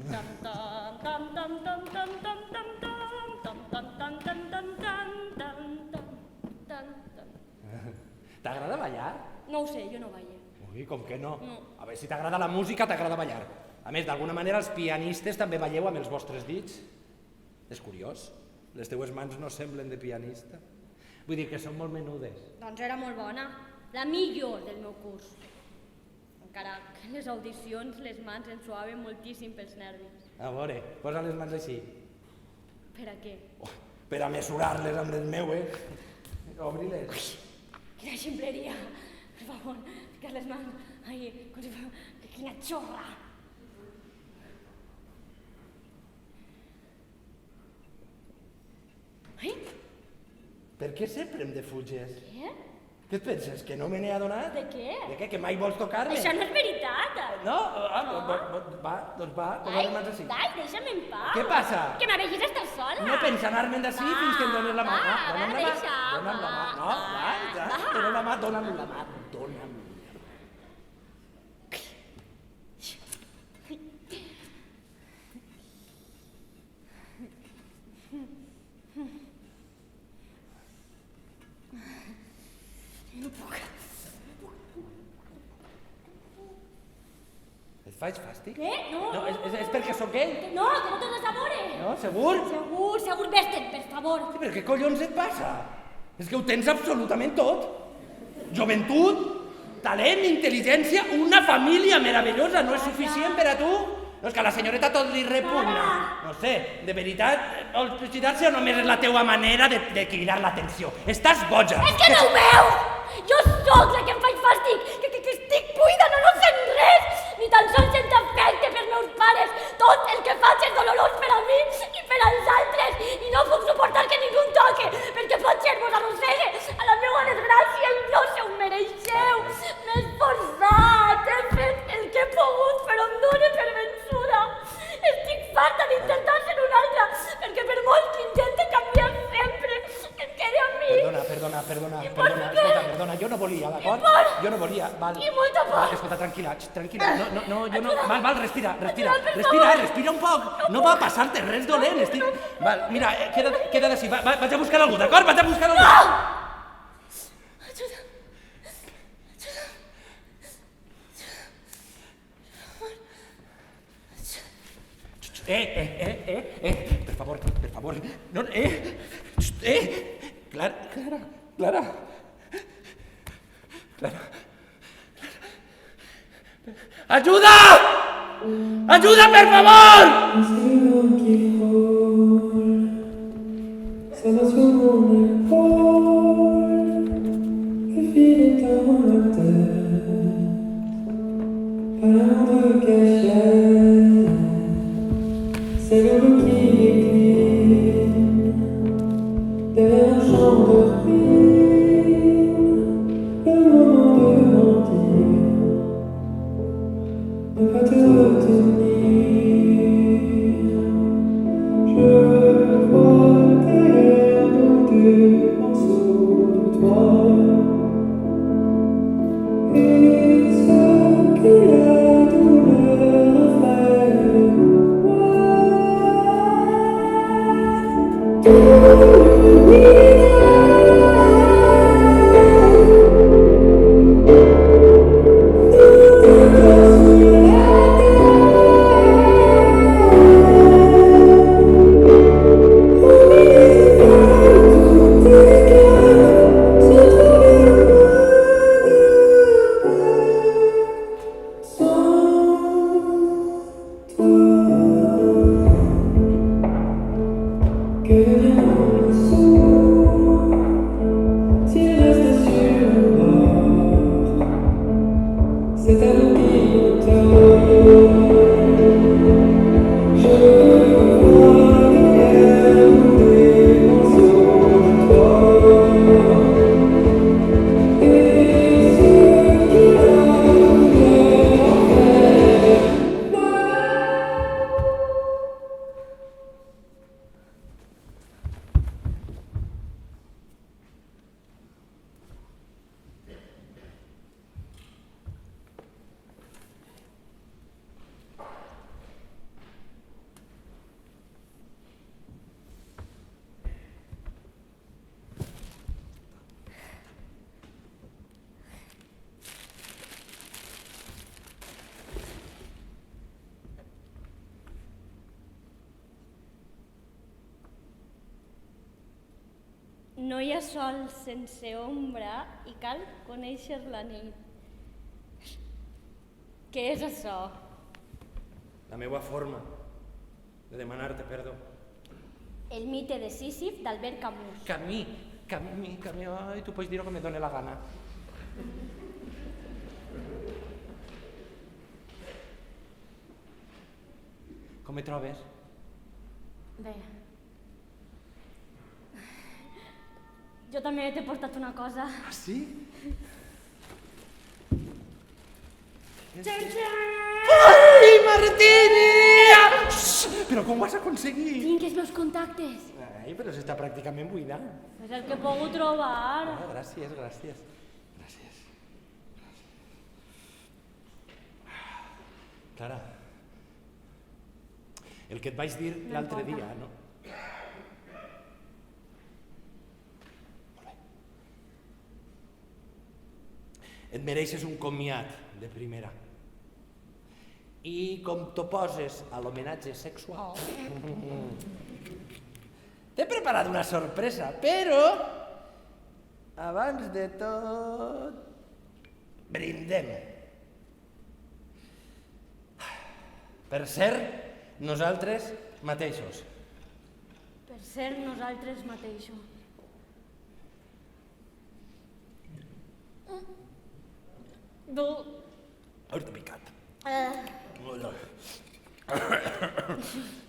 Tam tam tam tam tam tam tam tam tam tam tam tam tam tam tam tam. T'agrada ballar? No ho sé, jo no ballo. Ui, com que no? No. A veure, si t'agrada la música, t'agrada ballar. A més, d'alguna manera, els pianistes també balleu amb els vostres dits. És curiós. Les teues mans no semblen de pianista. Vull dir que són molt menudes. Doncs era molt bona. La millor del meu curs. Encara que en les audicions les mans em suaven moltíssim pels nervis. A veure, posa les mans així. Per a què? Oh, per a mesurar-les amb les meues. Obri-les. Quina ximpleria. Per favor, ficar les mans. Ai, com si fos... Quina xorra. Ai, Per què sempre em defuges? què? Què et penses, que no me n'he adonat? De què? De què, que mai vols tocar-me? Això no és veritat. No? Doncs va, posa les mans així. Ai, deixa'm en pau. Què passa? Que m'avegis estar sola. No pensa anar-me'n d'ací fins que em dones la mà. va, Dona'm la mà. deixa'm, Dona'm la mà. No, va, dona'm la mà, dona'm la mà. Dona'm. No puc. Et faig fàstic? Què? No. No, és perquè sóc gay? No, que no tornes a veure. No, segur? Segur, vés-te'n, per favor. Sí, però què collons et passa? És que ho tens absolutament tot. Joventut, talent, intel·ligència, una família meravellosa. No és suficient per a tu? No, és que a la senyoreta tot li repugna. No sé, de veritat, vols suïcidar-se o només és la teua manera de cridar l'atenció? Estàs boja. És que no ho veu! Jo sóc la que em faig fàstic, que estic buida, no sent res, ni tan sols sent afecte per meus pares. Tot el que faig és dolorós per a mi i per als altres. I no puc suportar que ningú em toque, perquè potser vos arrossegue a la meua desgràcia i no se ho mereixeu. M'he esforçat, he fet el que he pogut, però em dono per vençuda. Estic farta d'intentar ser una altra, perquè per molt que intente canviar sempre, em quede a mi. Perdona, escolta, perdona, jo no volia, d'acord? Jo no volia, val. I molta por. Val, escolta, tranquil·la, no, jo no... Val, respira un poc. No va passar-te res dolent, estic... Val, mira, queda't així, vaig a buscar algú, d'acord? Vaig a buscar algú. No! Ajuda. Per favor. No, Clara. ¡Ayuda! ¡Ayuda, por favor! No hi ha sol sense ombra i cal conèixer la nit. Què és això? La meva forma de demanar-te perdó. El mite de Sísif d'Albert Camus. Camí, ai, tu pots dir-ho que me dóna la gana. Com et trobes? Bé. Jo també t'he portat una cosa. Ah, sí? Ai, Martini! Però com ho has aconseguit? Tinc els meus contactes. Ai, però s'està pràcticament buida. És el que he pogut trobar. Ah, gràcies. Clara, el que et vaig dir l'altre dia, no? Et mereixes un comiat de primera. I com t'ho poses a l'homenatge sexual, t'he preparat una sorpresa, però abans de tot, brindem. Per ser nosaltres mateixos. Per ser nosaltres mateixos. Horta picat.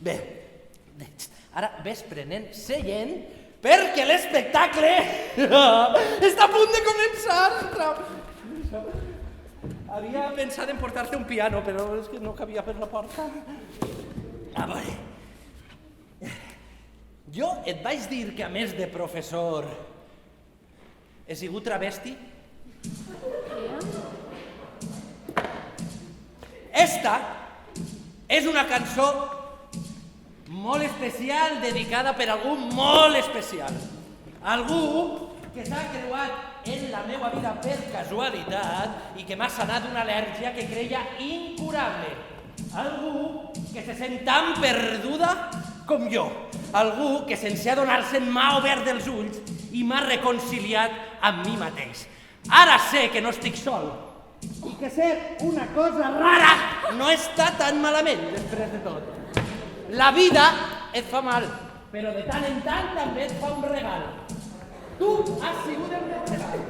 Bé, ara ves prenent seient perquè l'espectacle està a punt de començar. Havia pensat en portar-te un piano, però és que no cabia per la porta. A veure, jo et vaig dir que a més de professor he sigut travesti? Esta és una cançó molt especial, dedicada per algú molt especial. Algú que s'ha creuat en la meva vida per casualitat i que m'ha sanat d'una al·lèrgia que creia incurable. Algú que se sent tan perduda com jo. Algú que sense adonar-se'n m'ha obert els ulls i m'ha reconciliat amb mi mateix. Ara sé que no estic sol i que ser una cosa rara no està tan malament després de tot. La vida et fa mal, però de tant en tant també et fa un regal. Tu has sigut el meu regal.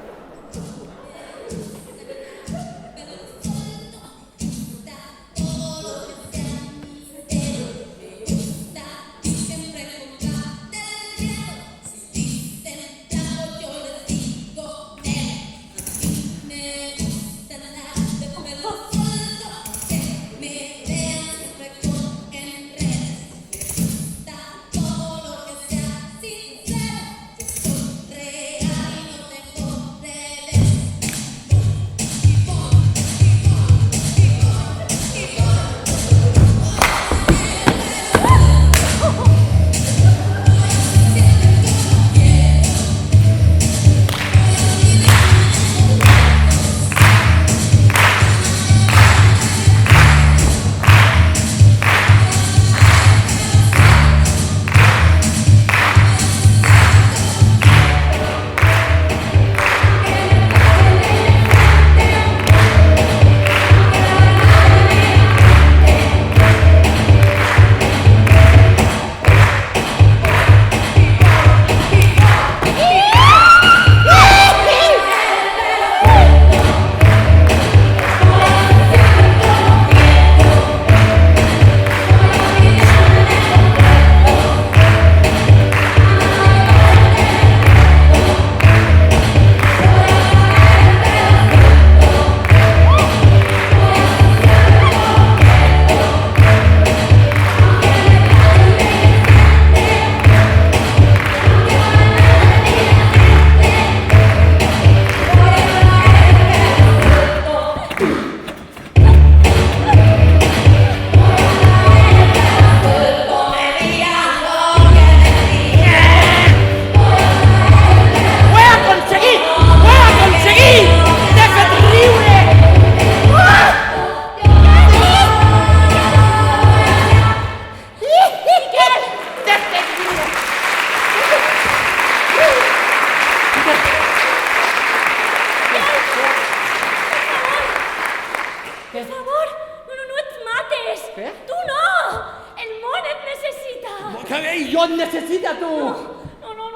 Jo et necessito, tu! No,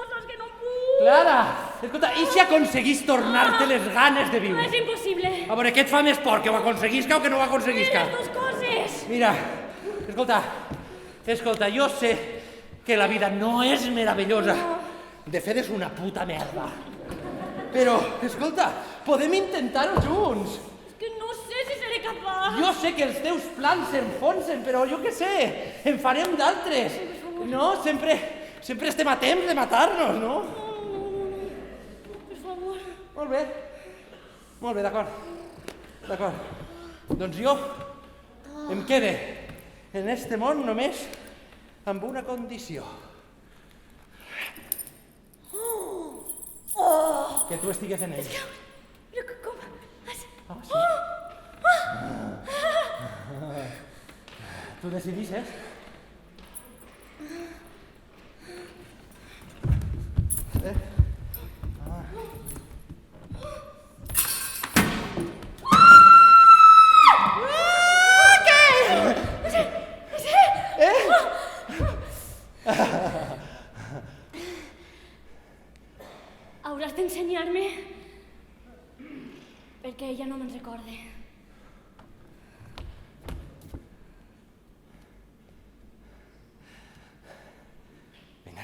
saps que no puc. Clara, escolta, i si aconseguís tornar-te les ganes de viure? És impossible. A veure, què et fa més por, que ho aconseguisca o que no ho aconseguisca? Les dues coses. Mira, escolta, jo sé que la vida no és meravellosa. De fet, és una puta merda. Però, escolta, podem intentar-ho junts. És que no sé si seré capaç. Jo sé que els teus plans s'enfonsen, però jo què sé, en farem d'altres. No, sempre estem a temps de matar-nos, no? No, per favor. Molt bé, d'acord. Doncs jo em quede en este món només amb una condició. Que tu estigues en ell. Però com? Sí. Tu decidisses? Hauràs d'ensenyar-me perquè ella no me'n recorde.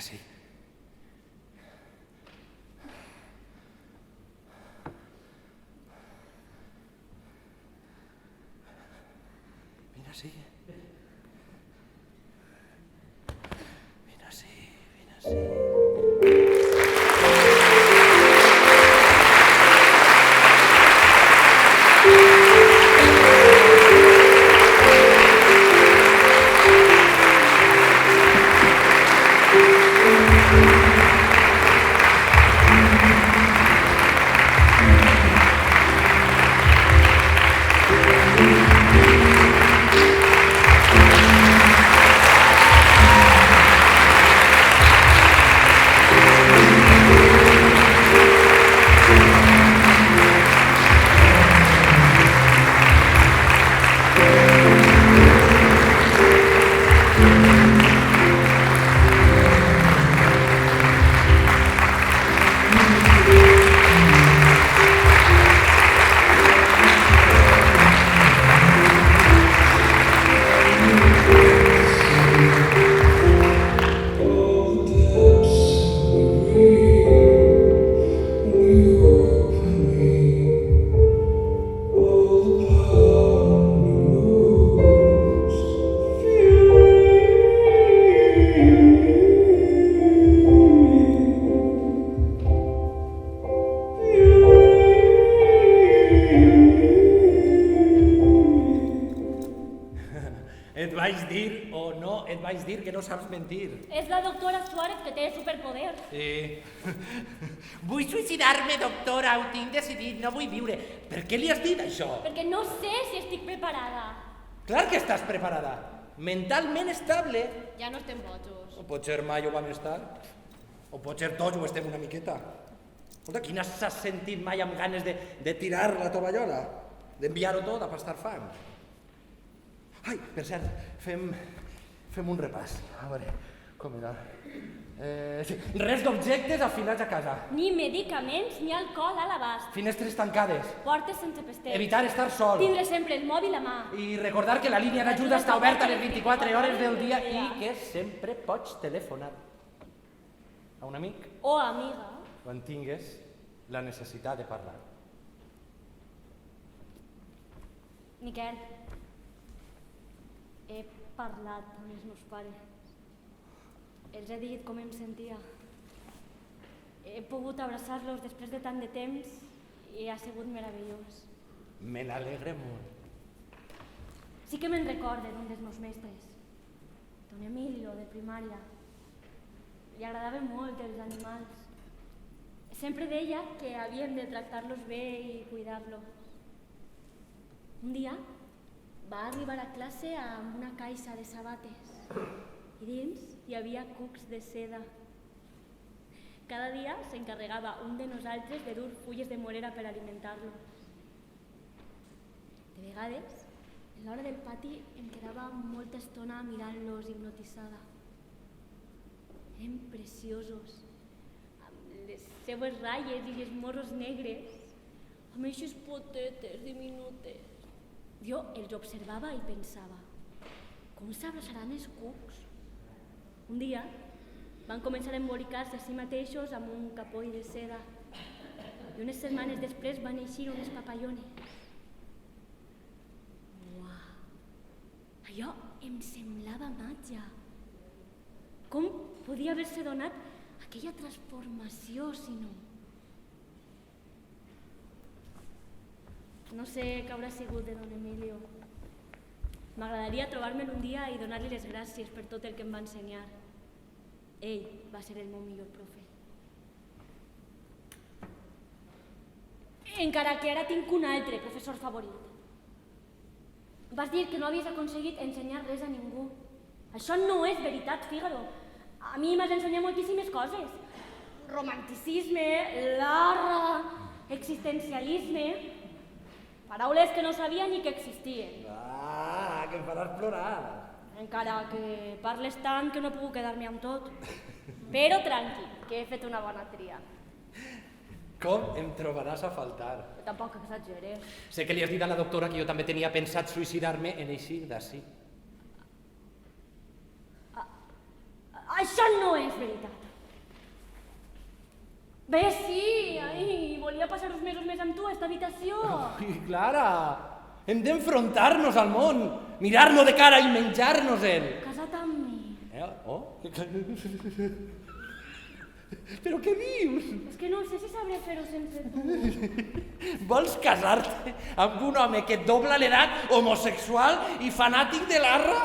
sí. Vine així. Vine així, vine així. Et vaig dir o no et vaig dir que no saps mentir. És la doctora Suárez que té superpoder. Vull suïcidar-me, doctora, ho tinc decidit, no vull viure. Per què li has dit això? Perquè no sé si estic preparada. Clar que estàs preparada. Mentalment estable. Ja no estem bojos. O potser mai ho vam estar. O potser tots ho estem una miqueta. Escolta, qui n'has sentit mai amb ganes de tirar la tovallola? D'enviar-ho tot a pastar fang? Ai, per cert, fem un repàs. A veure, com era? Sí. Res d'objectes afilats a casa. Ni medicaments ni alcohol a l'abast. Finestres tancades. Portes sense pestell. Evitar estar sol. Tindre sempre el mòbil a mà. I recordar que la línia d'ajuda està oberta les 24 hores del dia i que sempre pots telefonar a un amic O amiga. quan tingues la necessitat de parlar. Miquel, he parlat amb els meus pares. Els he dit com em sentia. He pogut abraçar-los després de tant de temps i ha sigut meravellós. Me n'alegre molt. Sí que me'n recorde d'un dels meus mestres, don Emilio, de primària. Li agradaven molt els animals. Sempre deia que havíem de tractar-los bé i cuidar-los. Un dia va arribar a classe amb una caixa de sabates i dins hi havia cucs de seda. Cada dia s'encarregava un de nosaltres de dur fulles de morera per alimentar-los. De vegades, a l'hora del pati em quedava molta estona mirant-los hipnotitzada. Eren preciosos, amb les seues ratlles i els morros negres, amb eixes potetes diminutes. Jo els observava i pensava, com s'abraçaran els cucs? Un dia van començar a embolicar-se a si mateixos amb un capoll de seda i unes setmanes després van eixir unes papallones. Uau! Allò em semblava màgia. Com podia haver-se donat aquella transformació, si no? No sé què haurà sigut de don Emilio. M'agradaria trobar-me'l un dia i donar-li les gràcies per tot el que em va ensenyar. Ell va ser el meu millor profe. Encara que ara tinc un altre professor favorit. Vas dir que no havies aconseguit ensenyar res a ningú. Això no és veritat, Fígaro. A mi m'has ensenyat moltíssimes coses. Romanticisme, l'art, existencialisme... Paraules que no sabia ni que existien. Ah, que em faràs plorar. Encara que parles tant que no puc quedar-me amb tot. Però tranqui, que he fet una bona tria. Com em trobaràs a faltar? Tampoc exageres. Sé que li has dit a la doctora que jo també tenia pensat suïcidar-me en eixir d'ací. Això no és veritat. Bé, sí, ai, volia passar uns mesos més amb tu a esta habitació. Ai, Clara, hem d'enfrontar-nos al món, mirar-lo de cara i menjar-nos-el. Casa't amb mi. Oh? Però què dius? És que no sé si sabré fer-ho sense tu. Vols casar-te amb un home que et dobla l'edat, homosexual i fanàtic de l'arra?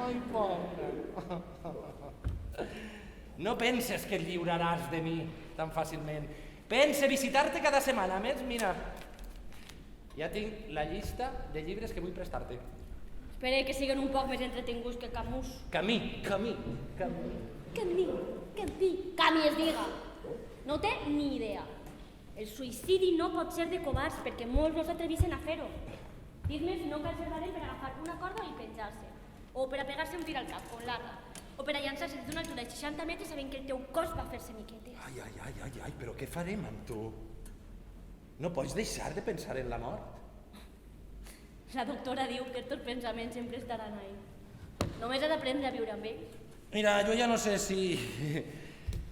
Ai, pobra. No penses que et lliuraràs de mi tan fàcilment. Pense visitar-te cada setmana. A més, mira, ja tinc la llista de llibres que vull prestar-te. Espera que siguin un poc més entretinguts que Camus. Camí. Camí es diga. No té ni idea. El suïcidi no pot ser de covards perquè molts no s'atrevissen a fer-ho. Dir-me no cal ser valent per agafar una corda i penjar-se. O per a pegar-se un tir al cap, com l'arra. O per a llançar-se d'una altura de 60 metres sabent que el teu cos va fer-se miquetes. Ai, però què farem amb tu? No pots deixar de pensar en la mort? La doctora diu que tots pensaments sempre estaran ahí. Només has d'aprendre a viure amb ells. Mira, jo ja no sé si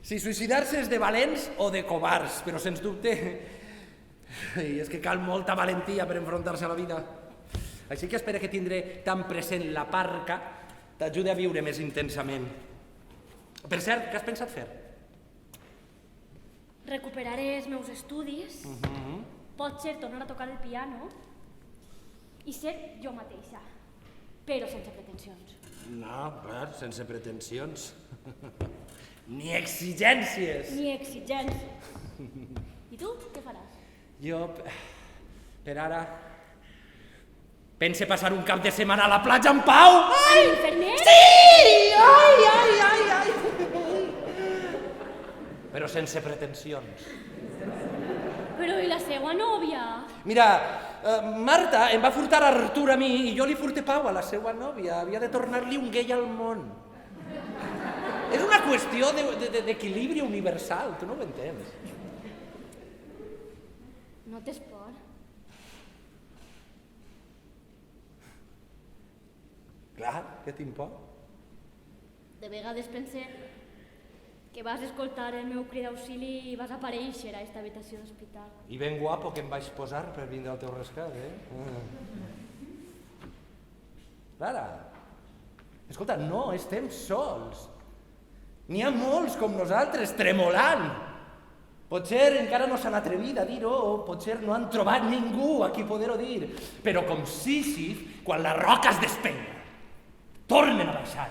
suïcidar-se és de valents o de covards, però sens dubte és que cal molta valentia per enfrontar-se a la vida. Així que espero que tindré tan present la parca t'ajude a viure més intensament. Per cert, què has pensat fer? Recuperaré els meus estudis, pot ser tornar a tocar el piano i ser jo mateixa, però sense pretensions. No, clar, sense pretensions. Ni exigències. Ni exigències. I tu, què faràs? Jo, per ara, pense passar un cap de setmana a la platja en pau. Ai! Amb l'infermer? Sí! Ai! Però sense pretensions. Però i la seva nòvia? Mira, Marta em va furtar Artur a mi i jo li furte Pau a la seva nòvia. Havia de tornar-li un gay al món. És una qüestió d'equilibri universal, tu no ho entens. No tens por? Clar, que tinc por. De vegades pense que vas escoltar el meu crit d'auxili i vas aparèixer a esta habitació d'hospital. I ben guapo que em vaig posar per vindre al teu rescat, Clara, escolta, no estem sols. N'hi ha molts com nosaltres, tremolant. Potser encara no s'han atrevit a dir-ho, o potser no han trobat ningú a qui poder-ho dir. Però com Sísif, quan la roca es despenya, tornen a baixar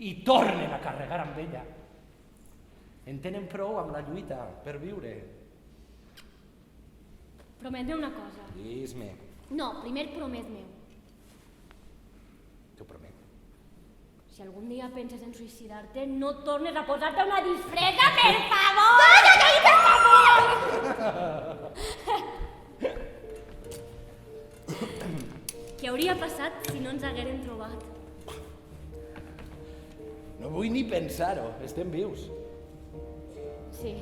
i tornen a carregar amb ella. En tenen prou amb la lluita per viure. Promet-me una cosa. Dis-me. No, primer promet-me. T'ho prometo. Si algun dia penses en suïcidar-te, no tornes a posar-te una disfressa, per favor! Per favor! Què hauria passat si no ens haguérem trobat? No vull ni pensar-ho, estem vius. Sí.